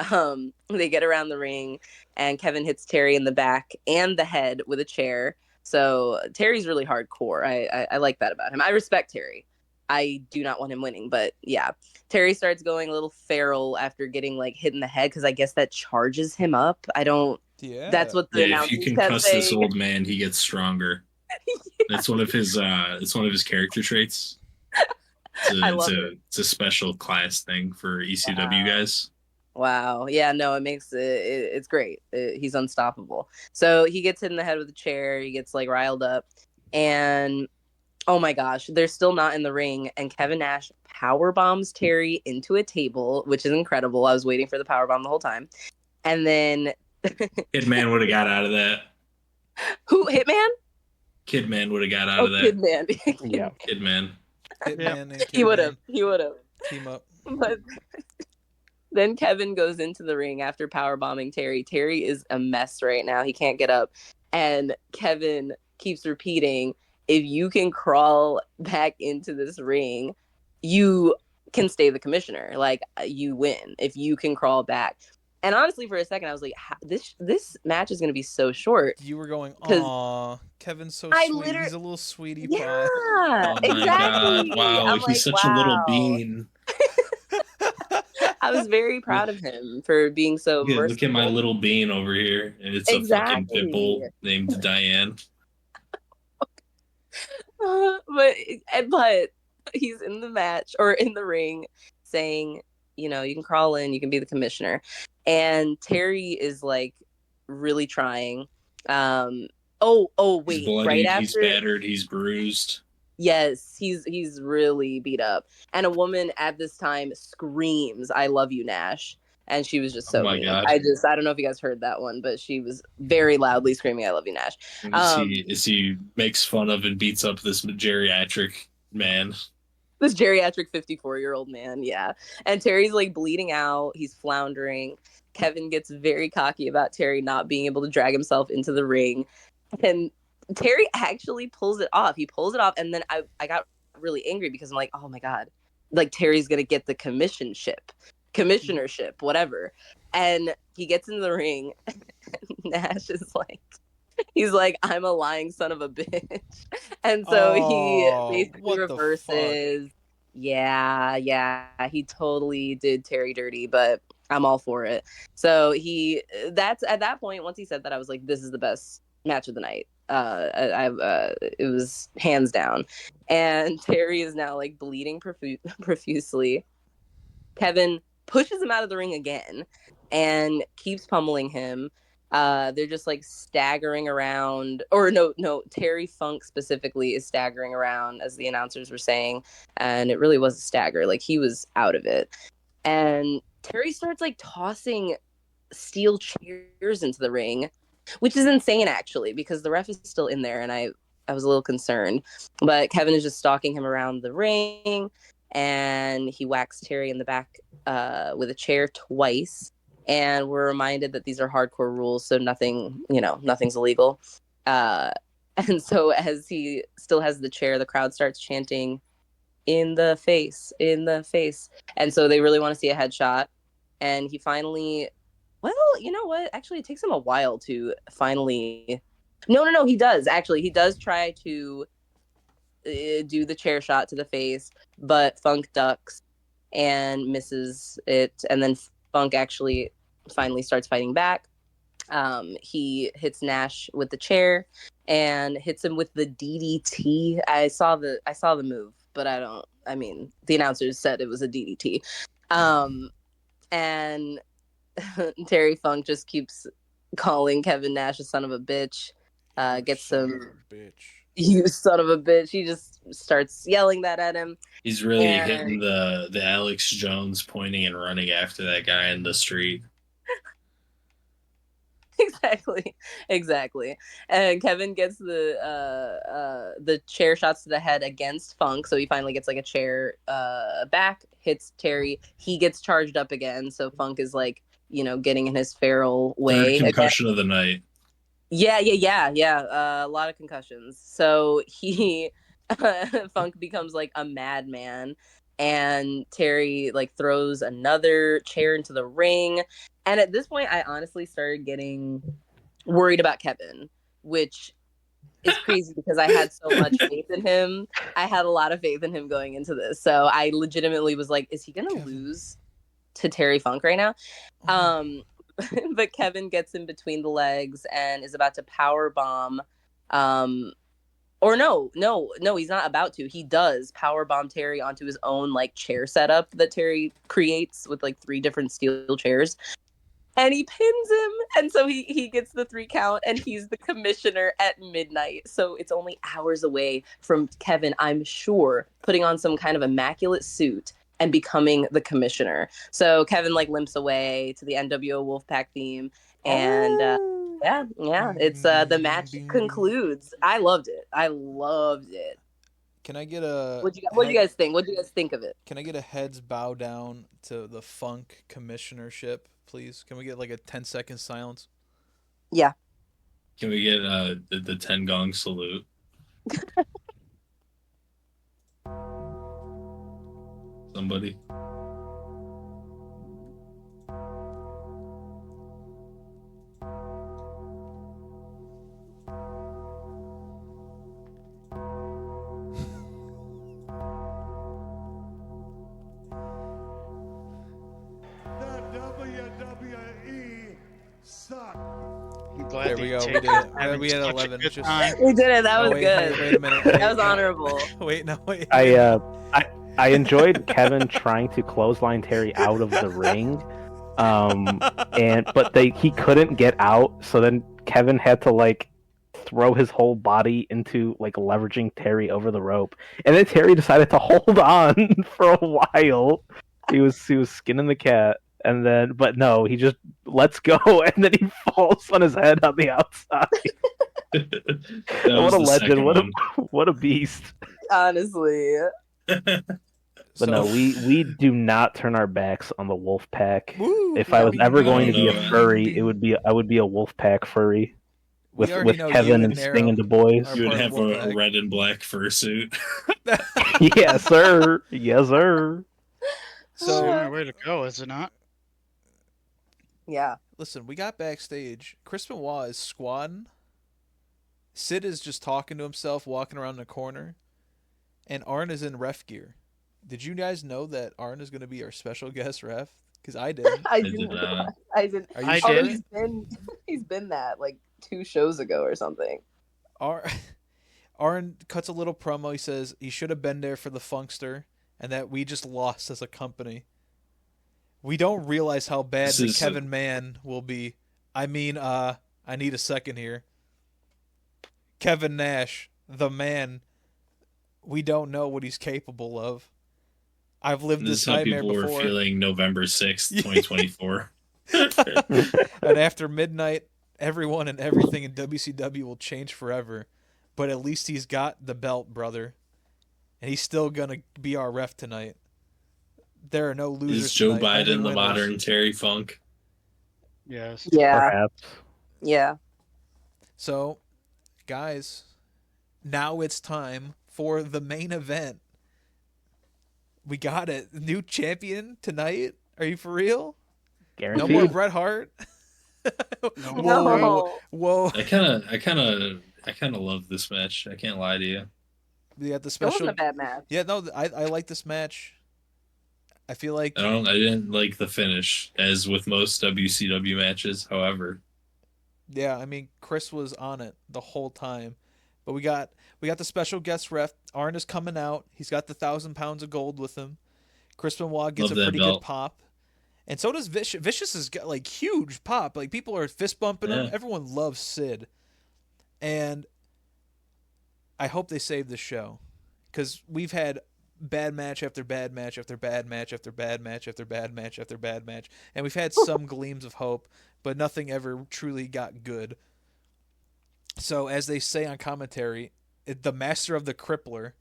they get around the ring, and Kevin hits Terry in the back and the head with a chair. So Terry's really hardcore. I like that about him. I respect Terry. I do not want him winning, but yeah. Terry starts going a little feral after getting like hit in the head, because I guess that charges him up. I don't. Yeah. That's what the Yeah, if announcers you can kept cuss this saying. old man, he gets stronger. That's one of his. It's one of his character traits. I love it. It's a special class thing for ECW guys. Wow. Yeah, no, it makes it's great. He's unstoppable. So he gets hit in the head with a chair. He gets like riled up, and oh my gosh, they're still not in the ring. And Kevin Nash power bombs Terry into a table, which is incredible. I was waiting for the power bomb the whole time. And then Kidman would have got out of that. who? Hitman? Kidman would have got out of that. Kidman. Yeah. Kidman. Hitman and He would have. Kidman He would have. team up. But then Kevin goes into the ring after power bombing Terry. Terry is a mess right now. He can't get up. And Kevin keeps repeating, if you can crawl back into this ring, you can stay the commissioner. Like, you win if you can crawl back. And honestly, for a second, I was like, this match is going to be so short. You were going, 'Cause aw, Kevin's so I sweet. literally- He's a little sweetie Yeah, pie. Oh my exactly. god! Wow, I'm he's like, such a little wow. bean. I was very proud of him for being so Yeah, look at my merciful. little bean over here, and it's a fucking Exactly. pit bull named Diane. But he's in the match or in the ring saying, you know, you can crawl in, you can be the commissioner. And Terry is like really trying. Oh wait, He's bloodied, right after, he's battered, he's bruised. yes, he's really beat up. And a woman at this time screams, "I love you, Nash." And she was just so Oh my mean. God. I don't know if you guys heard that one, but she was very loudly screaming, "I love you, Nash." As he makes fun of and beats up this geriatric man. This geriatric 54-year-old man, yeah. And Terry's like bleeding out. He's floundering. Kevin gets very cocky about Terry not being able to drag himself into the ring. And Terry actually pulls it off. He pulls it off. And then I got really angry because I'm like, oh my God, like Terry's going to get the commissionership, whatever. And he gets into the ring. And Nash is like, he's like, I'm a lying son of a bitch. And so he basically what the reverses. Yeah, he totally did Terry dirty, but I'm all for it. So that's at that point, once he said that, I was like, this is the best match of the night. It was hands down. And Terry is now like bleeding profusely. Kevin pushes him out of the ring again and keeps pummeling him. They're just like staggering around, or no, Terry Funk specifically is staggering around, as the announcers were saying, and it really was a stagger. Like, he was out of it. And Terry starts like tossing steel chairs into the ring, which is insane actually, because the ref is still in there, and I was a little concerned. But Kevin is just stalking him around the ring, and he whacks Terry in the back with a chair twice. And we're reminded that these are hardcore rules, so nothing's illegal. And so as he still has the chair, the crowd starts chanting, "In the face, in the face." And so they really want to see a headshot. And he finally, well, you know what? Actually, it takes him a while to finally. No, he does. Actually, he does try to do the chair shot to the face, but Funk ducks and misses it. And then Funk actually finally starts fighting back. He hits Nash with the chair and hits him with the DDT. I saw the move, but the announcers said it was a DDT. And Terry Funk just keeps calling Kevin Nash a son of a bitch. Gets some bitch. You son of a bitch. He just starts yelling that at him. He's really hitting the Alex Jones pointing and running after that guy in the street. Exactly. And Kevin gets the chair shots to the head against Funk, so he finally gets like a chair back, hits Terry. He gets charged up again, so Funk is like, getting in his feral way. Third concussion of the night. Yeah. A lot of concussions. So he Funk becomes like a madman, and Terry like throws another chair into the ring. And at this point, I honestly started getting worried about Kevin, which is crazy because I had so much faith in him. I had a lot of faith in him going into this. So I legitimately was like, is he going to lose to Terry Funk right now? But Kevin gets in between the legs and is about to power bomb. Or no, he's not about to. He does power bomb Terry onto his own like chair setup that Terry creates with like 3 different steel chairs. And he pins him, and so he gets the 3 count, and he's the commissioner at midnight. So it's only hours away from Kevin, I'm sure, putting on some kind of immaculate suit and becoming the commissioner. So Kevin like limps away to the NWO Wolfpack theme, and it's the match concludes. I loved it. Can I get a? What do you guys think? What do you guys think of it? Can I get a heads bow down to the Funk commissionership, please? Can we get like a 10-second silence? Yeah. Can we get the 10 gong salute? Somebody. The WWE sucks. I'm glad There that we you go. We take did it. it. Having We had such a 11. good Just- time. We did it. That was wait, good. Wait a minute. That was honorable. Wait, no, wait. I enjoyed Kevin trying to clothesline Terry out of the ring, but he couldn't get out. So then Kevin had to like throw his whole body into like leveraging Terry over the rope, and then Terry decided to hold on for a while. He was skinning the cat, and then but no, he just lets go, and then he falls on his head on the outside. What a legend! What a beast! Honestly. But no, we do not turn our backs on the wolf pack. Woo, If I was ever going to be no, a furry, I would be a wolf pack furry We with already know you Kevin and and Nero Sting and the boys. are You would part have of a Wolfpack. red and black fursuit. Yes, sir. Yes, sir. It's the So only way to go, is it not? Yeah. listen, we got backstage. Chris Benoit is squatting. Sid is just talking to himself, walking around the corner, and Arn is in ref gear. Did you guys know that Arn is going to be our special guest ref? Because I didn't. I did didn't. not. I didn't. Are you I sure? did. He's been that like 2 shows ago or something. Arn cuts a little promo. He says he should have been there for the Funkster and that we just lost as a company. We don't realize how bad This the is Kevin Man will be. I mean, I need a second here. Kevin Nash, the man. We don't know what he's capable of. I've lived This this is how nightmare people before. were feeling November 6th, 2024. And after midnight, everyone and everything in WCW will change forever. But at least he's got the belt, brother. And he's still going to be our ref tonight. There are no losers Is Joe tonight, only Biden the winners. modern Terry Funk? Yes. Yeah. Perhaps. Yeah. So, guys, now it's time for the main event. We got it. New champion tonight? Are you for real? No Guaranteed. more Bret Hart? No. Whoa. Whoa. I kind of love this match. I can't lie to you. We got the It special. wasn't a bad match. Yeah, no, I like this match. I feel like I didn't like the finish, as with most WCW matches. However, yeah, I mean Chris was on it the whole time. But we got the special guest ref. Arn is coming out. He's got the 1,000 pounds of gold with him. Chris Benoit gets Love a that pretty belt. good pop. And so does Vicious. Vicious has got like huge pop. Like people are fist bumping him. Yeah. Everyone loves Sid. And I hope they save the show. Because we've had bad match after bad match after bad match after bad match after bad match after bad match. And we've had some gleams of hope, but nothing ever truly got good. So, as they say on commentary, the master of the crippler,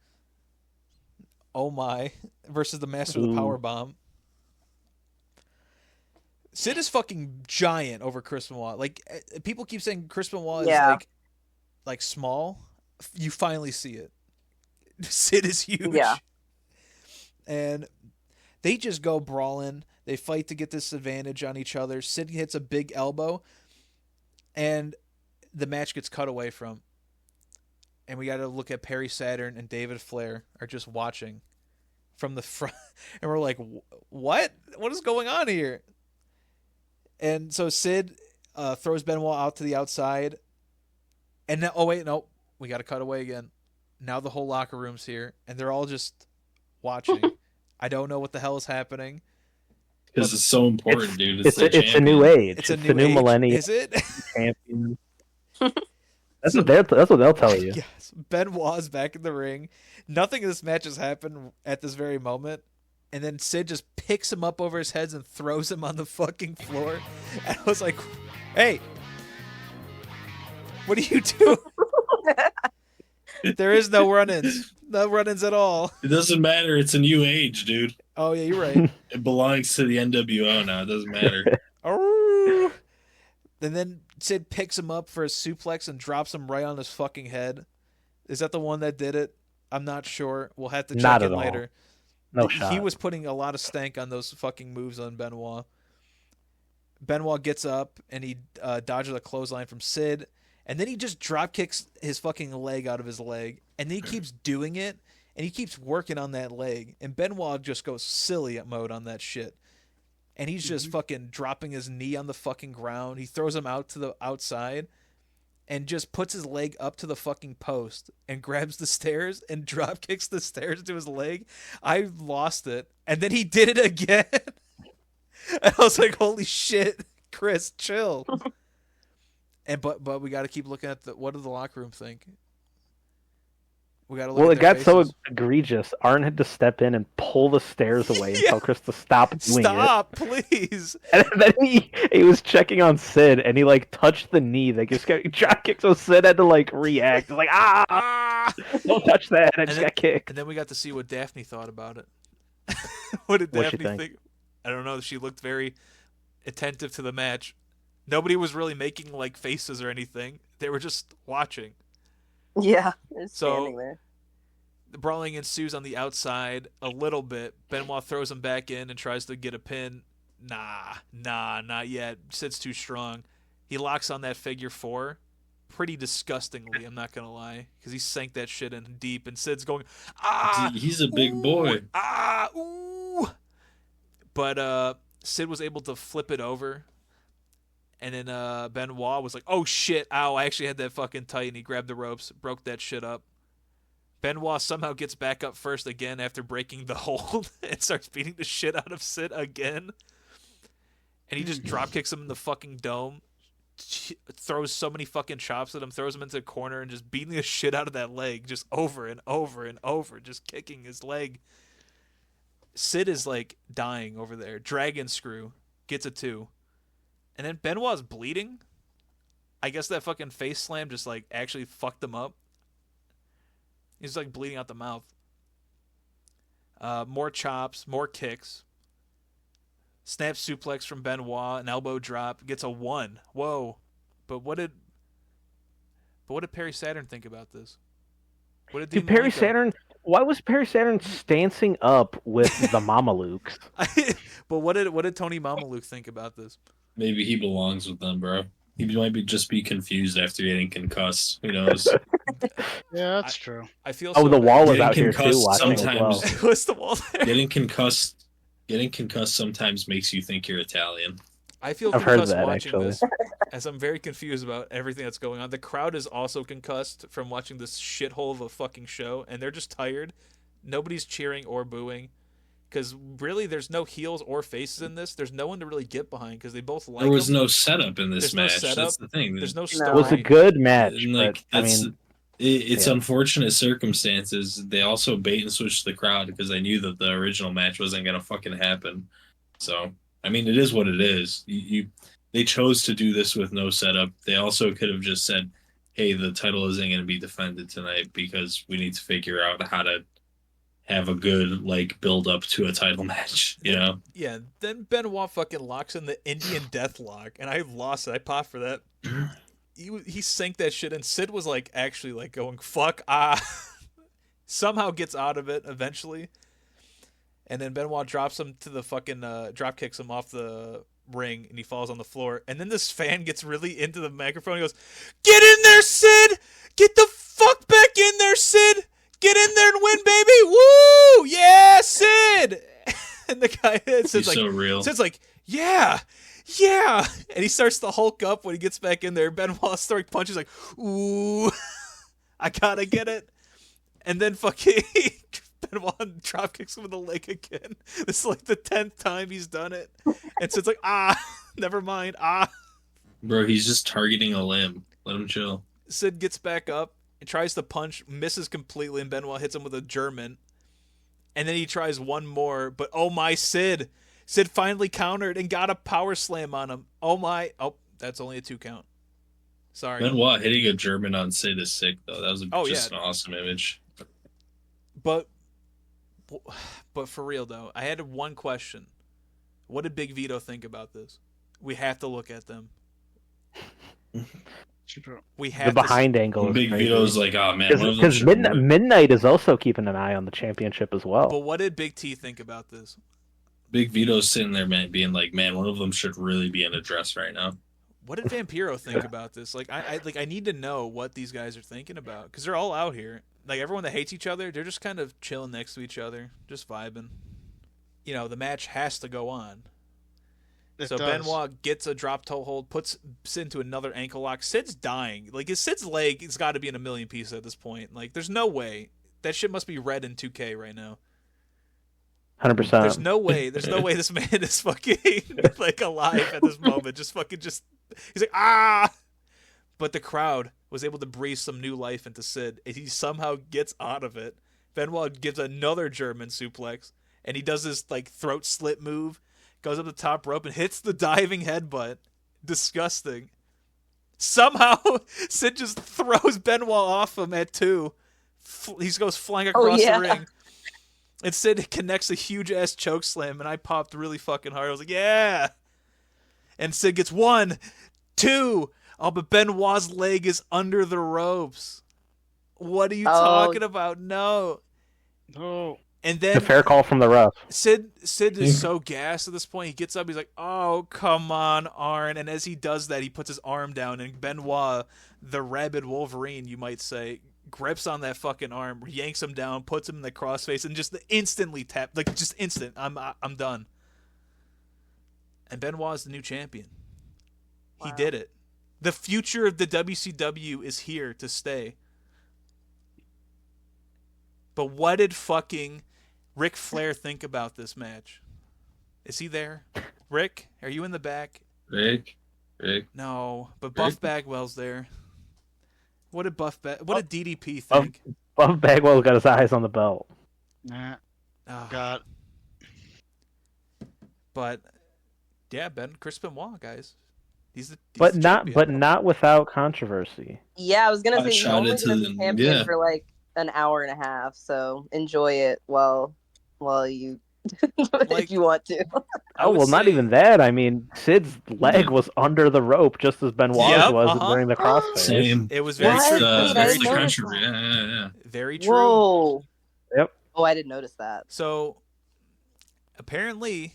oh my, versus the master of the Ooh. power bomb. Sid is fucking giant over Chris Benoit. Like people keep saying Chris Benoit is Yeah. like small. You finally see it. Sid is huge. Yeah. And they just go brawling. They fight to get this advantage on each other. Sid hits a big elbow, and the match gets cut away from. And we got to look at Perry Saturn and David Flair are just watching from the front, and we're like, "What? What is going on here?" And so Sid throws Benoit out to the outside, and now, oh wait, no, we got to cut away again. Now the whole locker room's here, and they're all just watching. I don't know what the hell is happening. because it's so important, dude. It's their a new champion. age. It's It's, a the new new age. millennium Is it? champion. That's what they'll tell you. Yes. Benoit's back in the ring. Nothing in this match has happened at this very moment. And then Sid just picks him up over his heads and throws him on the fucking floor. And I was like, hey, what are you doing? There is no run-ins. No run-ins at all. It doesn't matter. It's a new age, dude. Oh, yeah, you're right. It belongs to the NWO now. It doesn't matter. Oh. And then Sid picks him up for a suplex and drops him right on his fucking head. Is that the one that did it? I'm not sure. We'll have to check Not in at all. later. No He shot. was putting a lot of stank on those fucking moves on Benoit. Benoit gets up and he dodges a clothesline from Sid, and then he just drop kicks his fucking leg out of his leg, and then he keeps doing it, and he keeps working on that leg, and Benoit just goes silly mode on that shit, and he's just fucking dropping his knee on the fucking ground. He throws him out to the outside, and just puts his leg up to the fucking post and grabs the stairs and drop kicks the stairs to his leg. I lost it, and then he did it again. And I was like, "Holy shit, Chris, chill." And but we got to keep looking at what did the locker room think? We got to look. Well, at it their got so faces. egregious. Arn had to step in and pull the stairs away and tell Chris to stop doing Stop, please. it. And then he was checking on Sid, and he like touched the knee. They just got drop kicked, so Sid had to like react. Like Ah! don't touch that. I just then- got kicked. And then we got to see what Daphne thought about it. What did What'd she Daphne think? I don't know. She looked very attentive to the match. Nobody was really making like faces or anything. They were just watching. Yeah, they're So- standing there. The brawling ensues on the outside a little bit. Benoit throws him back in and tries to get a pin. Nah, not yet. Sid's too strong. He locks on that figure four pretty disgustingly, I'm not going to lie, because he sank that shit in deep, and Sid's going, ah! He's a big ooh, boy. Ah! Ooh! But Sid was able to flip it over, and then Benoit was like, oh shit, ow, I actually had that fucking tight, and he grabbed the ropes, broke that shit up. Benoit somehow gets back up first again after breaking the hold and starts beating the shit out of Sid again. And he just drop kicks him in the fucking dome, throws so many fucking chops at him, throws him into the corner, and just beating the shit out of that leg just over and over and over, just kicking his leg. Sid is like dying over there. Dragon screw gets a 2. And then Benoit's bleeding. I guess that fucking face slam just like actually fucked him up. He's like bleeding out the mouth. More chops, more kicks. Snap suplex from Benoit, an elbow drop, gets a 1. Whoa. But what did Perry Saturn think about this? What did Dude, Dean Perry Malenko- Saturn. Why was Perry Saturn stancing up with the Mamalukes? But what did Tony Mamaluke think about this? Maybe he belongs with them, bro. He might just be confused after getting concussed. Who knows? Yeah, that's true. I feel Oh, so the bad. wall is Getting out here too. concussed Watching as well. sometimes. What's the wall there? Getting concussed sometimes makes you think you're Italian. I feel I've heard concussed that, watching actually. this, as I'm very confused about everything that's going on. The crowd is also concussed from watching this shithole of a fucking show, and they're just tired. Nobody's cheering or booing, because really, there's no heels or faces in this. There's no one to really get behind because they both like. There was them. no setup in this There's no match. setup. That's the thing. There's no No. story. It was a good match, And, like, but I that's mean, it's yeah. unfortunate circumstances. They also bait and switched the crowd because they knew that the original match wasn't gonna fucking happen. So I mean, it is what it is. They chose to do this with no setup. They also could have just said, "Hey, the title isn't going to be defended tonight because we need to figure out how to have a good like build up to a title match." You know? Yeah. Then Benoit fucking locks in the Indian Death Lock, and I lost it. I popped for that. He sank that shit, and Sid was like actually like going fuck somehow gets out of it eventually, and then Benoit drops him to the fucking drop kicks him off the ring, and he falls on the floor. And then this fan gets really into the microphone. He goes, "Get in there, Sid! Get the fuck back in there, Sid! Get in there and win, baby! Woo! Yeah, Sid!" And the guy He's Sid's like, so real. Sid's like, yeah, and he starts to hulk up when he gets back in there. Benoit's throwing punches like, ooh, I gotta get it. And then fucking Benoit drop kicks him in the leg again. This is like the 10th time he's done it. And Sid's like, never mind, Bro, he's just targeting a limb. Let him chill. Sid gets back up and tries to punch, misses completely, and Benoit hits him with a German. And then he tries one more, but oh my, Sid. Sid finally countered and got a power slam on him. Oh my. Oh, that's only a 2 count. Sorry. Benoit hitting a German on Sid is sick though. That was just yeah. an awesome image. But for real though, I had one question. What did Big Vito think about this? We have to look at them. We The have behind angle is Big crazy. Vito's like, oh man, one of them Because should win. Midnight is also keeping an eye on the championship as well. But what did Big T think about this? Big Vito's sitting there, man, being like, man, one of them should really be in a dress right now. What did Vampiro think about this? Like, I need to know what these guys are thinking about because they're all out here. Like everyone that hates each other, they're just kind of chilling next to each other, just vibing. You know, the match has to go on. So Benoit gets a drop toe hold, puts Sid into another ankle lock. Sid's dying. Like Sid's leg has got to be in a million pieces at this point. Like, there's no way that shit must be red in 2K right now. 100%. There's no way this man is fucking like alive at this moment. Just he's like, ah! But the crowd was able to breathe some new life into Sid, and he somehow gets out of it. Benoit gives another German suplex, and he does this like throat slit move, goes up the top rope and hits the diving headbutt. Disgusting. Somehow Sid just throws Benoit off him at 2. He goes flying across the ring. And Sid connects a huge ass choke slam, and I popped really fucking hard. I was like, yeah. And Sid gets 1, 2. Oh, but Benoit's leg is under the ropes. What are you talking about? No. And then The fair call from the ref. Sid is so gassed at this point. He gets up. He's like, "Oh, come on, Arn!" And as he does that, he puts his arm down, and Benoit, the rabid Wolverine, you might say, grips on that fucking arm, yanks him down, puts him in the crossface, and just instantly tap, like just instant. I'm done. And Benoit is the new champion. Wow. He did it. The future of the WCW is here to stay. But what did fucking Ric Flair think about this match? Is he there? Rick, are you in the back? Rick. No, but Buff Bagwell's there. What did DDP think? Buff Bagwell got his eyes on the belt. Nah. Oh. God. But yeah, Chris Benoit, guys. He's but the not without controversy. Yeah, I was gonna say he's only shouted to gonna be them, champion yeah. for like an hour and a half, so enjoy it while you if you want to. Oh, well, not even that. I mean, Sid's leg was under the rope just as Benoit's was during the crossface. Same. It was very What? true. That's the notice country. that. Yeah. Very true. Whoa. Yep. Oh, I didn't notice that. So apparently,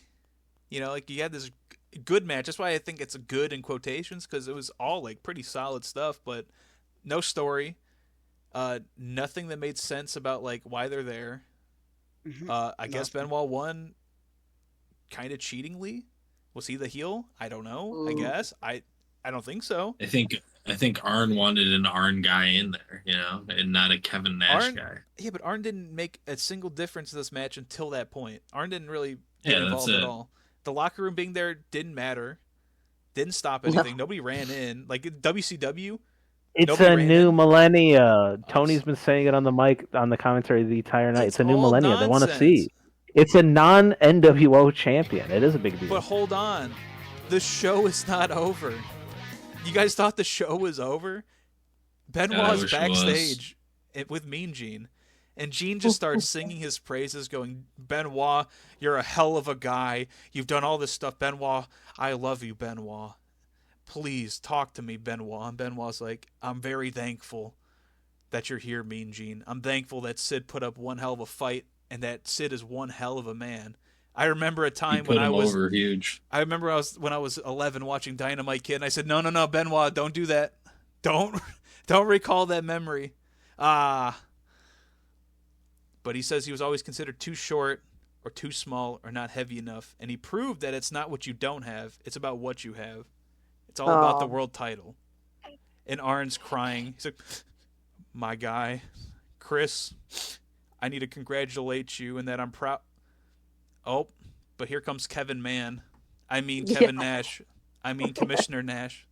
like you had this good match. That's why I think it's good in quotations, because it was all like pretty solid stuff, but no story. Nothing that made sense about like why they're there. Mm-hmm. I guess Benoit won kind of cheatingly. Was he the heel? I don't know. Ooh. I guess. I don't think so. I think Arn wanted an Arn guy in there, and not a Kevin Nash guy. Yeah, but Arn didn't make a single difference in this match until that point. Arn didn't really Yeah, get that's involved it. at all. The locker room being there didn't matter. Didn't stop anything. Nobody ran in. Like in WCW, It's nobody a ran new in. millennia. Tony's been saying it on the mic, on the commentary the entire night. It's a new all millennia. They want to nonsense. see. It's a non-NWO champion. It is a big deal. But hold on. The show is not over. You guys thought the show was over? Benoit's wish it was. backstage with Mean Gene. And Gene just starts singing his praises, going, "Benoit, you're a hell of a guy. You've done all this stuff. Benoit, I love you, Benoit. Please talk to me, Benoit." And Benoit's like, "I'm very thankful that you're here, Mean Gene. I'm thankful that Sid put up one hell of a fight and that Sid is one hell of a man. I remember a time when I was over huge. I remember when I was 11 watching Dynamite Kid, and I said, no, Benoit, don't do that. Don't recall that memory. But he says he was always considered too short or too small or not heavy enough, and he proved that it's not what you don't have, it's about what you have. It's all about the world title." And Arn's crying. He's like, "My guy, Chris, I need to congratulate you and that I'm proud." Oh, but here comes Kevin Nash. I mean Commissioner Nash.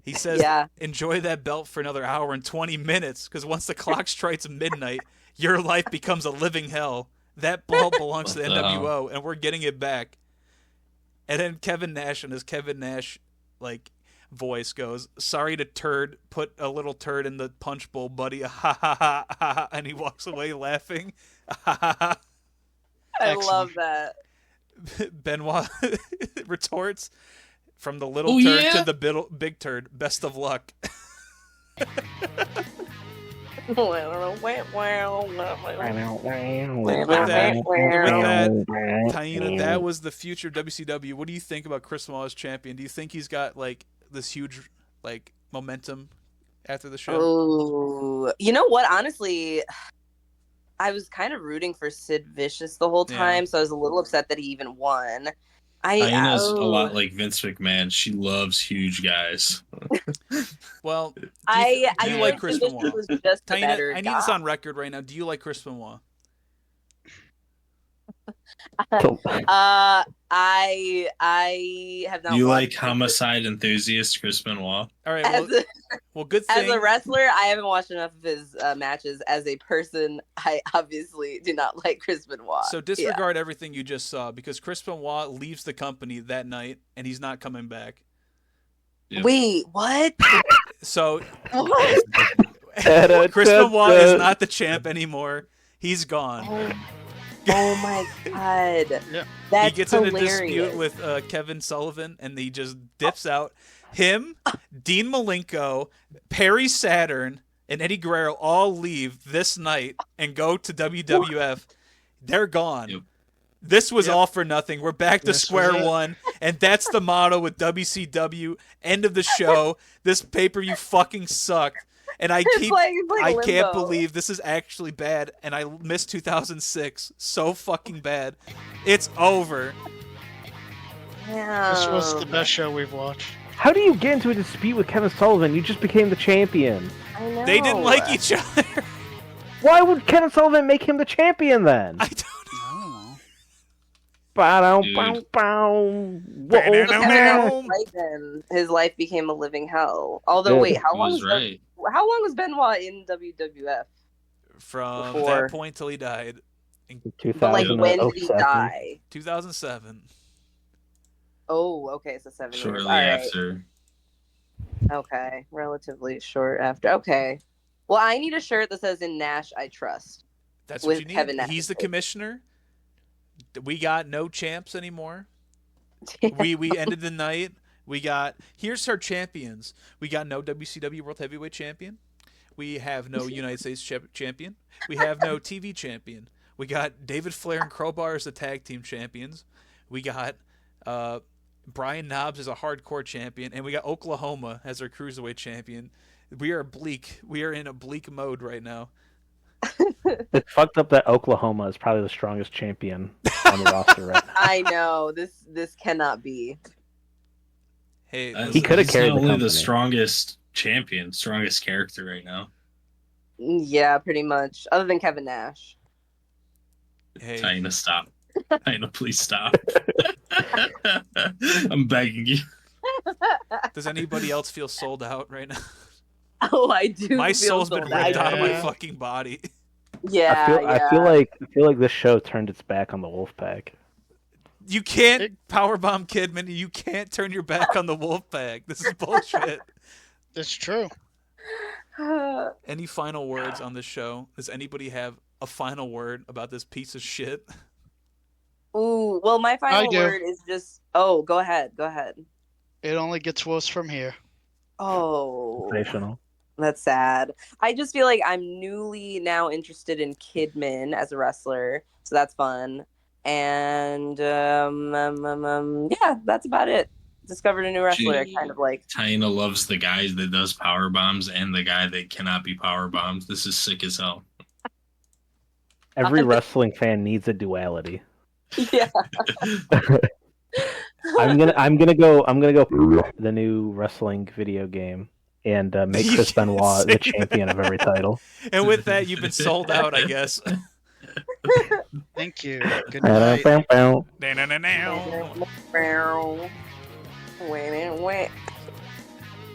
He says, "Enjoy that belt for another hour and 20 minutes, because once the clock strikes midnight, your life becomes a living hell. That belt belongs to the NWO, and we're getting it back." And then Kevin Nash, in his Kevin Nash like voice, goes, "Sorry to put a little turd in the punch bowl, buddy." Ha ha ha ha, and he walks away laughing. Ha ha ha. I love that. Benoit retorts, From the little Oh, turd yeah? to the big turd. Best of luck. Taina, that was the future of WCW. What do you think about Chris Benoit as champion? Do you think he's got like this huge like momentum after the show? Oh, you know what? Honestly, I was kind of rooting for Sid Vicious the whole time, so I was a little upset that he even won. Taina's a lot like Vince McMahon. She loves huge guys. Well, do I you like Chris Sid Vicious Benoit? was just a Taina, better I need guy. this on record right now. Do you like Chris Benoit? I have not. You watched like homicide enthusiast Chris Benoit? All right. As Well, good as thing. a wrestler, I haven't watched enough of his matches. As a person, I obviously do not like Chris Benoit. So disregard everything you just saw because Chris Benoit leaves the company that night and he's not coming back. Yep. Wait, what? So What? Chris Benoit is not the champ anymore. He's gone. Oh my god. Yeah. That's He gets hilarious. in a dispute with Kevin Sullivan and he just dips out. Him, Dean Malenko, Perry Saturn, and Eddie Guerrero all leave this night and go to WWF. They're gone. Yep. This was all for nothing. We're back to This square was it. one, and that's the motto with WCW. End of the show. This pay-per-view fucking sucked, and I It's like I can't limbo. believe this is actually bad, and I missed 2006 so fucking bad. It's over. Yeah. This was the best show we've watched. How do you get into a dispute with Kevin Sullivan? You just became the champion. I know. They didn't like each other. Why would Kevin Sullivan make him the champion then? I don't I don't know. Bow, Dude. bow, bow. Kevin Bow. was right then. His life became a living hell. Although, Yeah. wait, how He long was was right. how long was Benoit in WWF? From Before. that point till he died in But like, when did he 2007. die? 2007. Oh, okay, so 7 years. Shortly All right. after. Okay, relatively short after. Okay. Well, I need a shirt that says "In Nash I Trust." That's With what you need. Kevin Nash. He's the commissioner. We got no champs anymore. We ended the night. Here's our champions. We got no WCW World Heavyweight Champion. We have no United States champion. We have no TV champion. We got David Flair and Crowbar as the tag team champions. We got Brian Knobbs as a hardcore champion, and we got Oklahoma as our cruiserweight champion. We are bleak. We are in a bleak mode right now. It's fucked up that Oklahoma is probably the strongest champion on the roster right now. I know this cannot be. Hey, He could have He's carried not the only company. the strongest champion, strongest character right now. Yeah, pretty much. Other than Kevin Nash. hey, Taina, stop. Taina, please stop. I'm begging you. does anybody else feel sold out right now? Oh, I do. My feel soul's been sold out. ripped out of my Yeah. fucking body. Yeah, I feel like this show turned its back on the Wolfpack. You can't powerbomb Kidman. You can't turn your back on the Wolfpack. This is bullshit. It's true. Any final words on this show? Does anybody have a final word about this piece of shit? Ooh, well, my I final do. word is just. Oh, go ahead. Go ahead. It only gets worse from here. Oh, Sensational. that's sad. I just feel like I'm newly now interested in Kidman as a wrestler, so that's fun. And yeah, that's about it. Discovered a new wrestler. Gee. Kind of like. Taina loves the guy that does power bombs and the guy that cannot be power bombed. This is sick as hell. Every wrestling fan needs a duality. Yeah. I'm gonna go the new wrestling video game and make You Chris can't Benoit say the champion of every title. And with that, you've been sold out, I guess. Thank you. Good night. Na-na-na-na. Wait.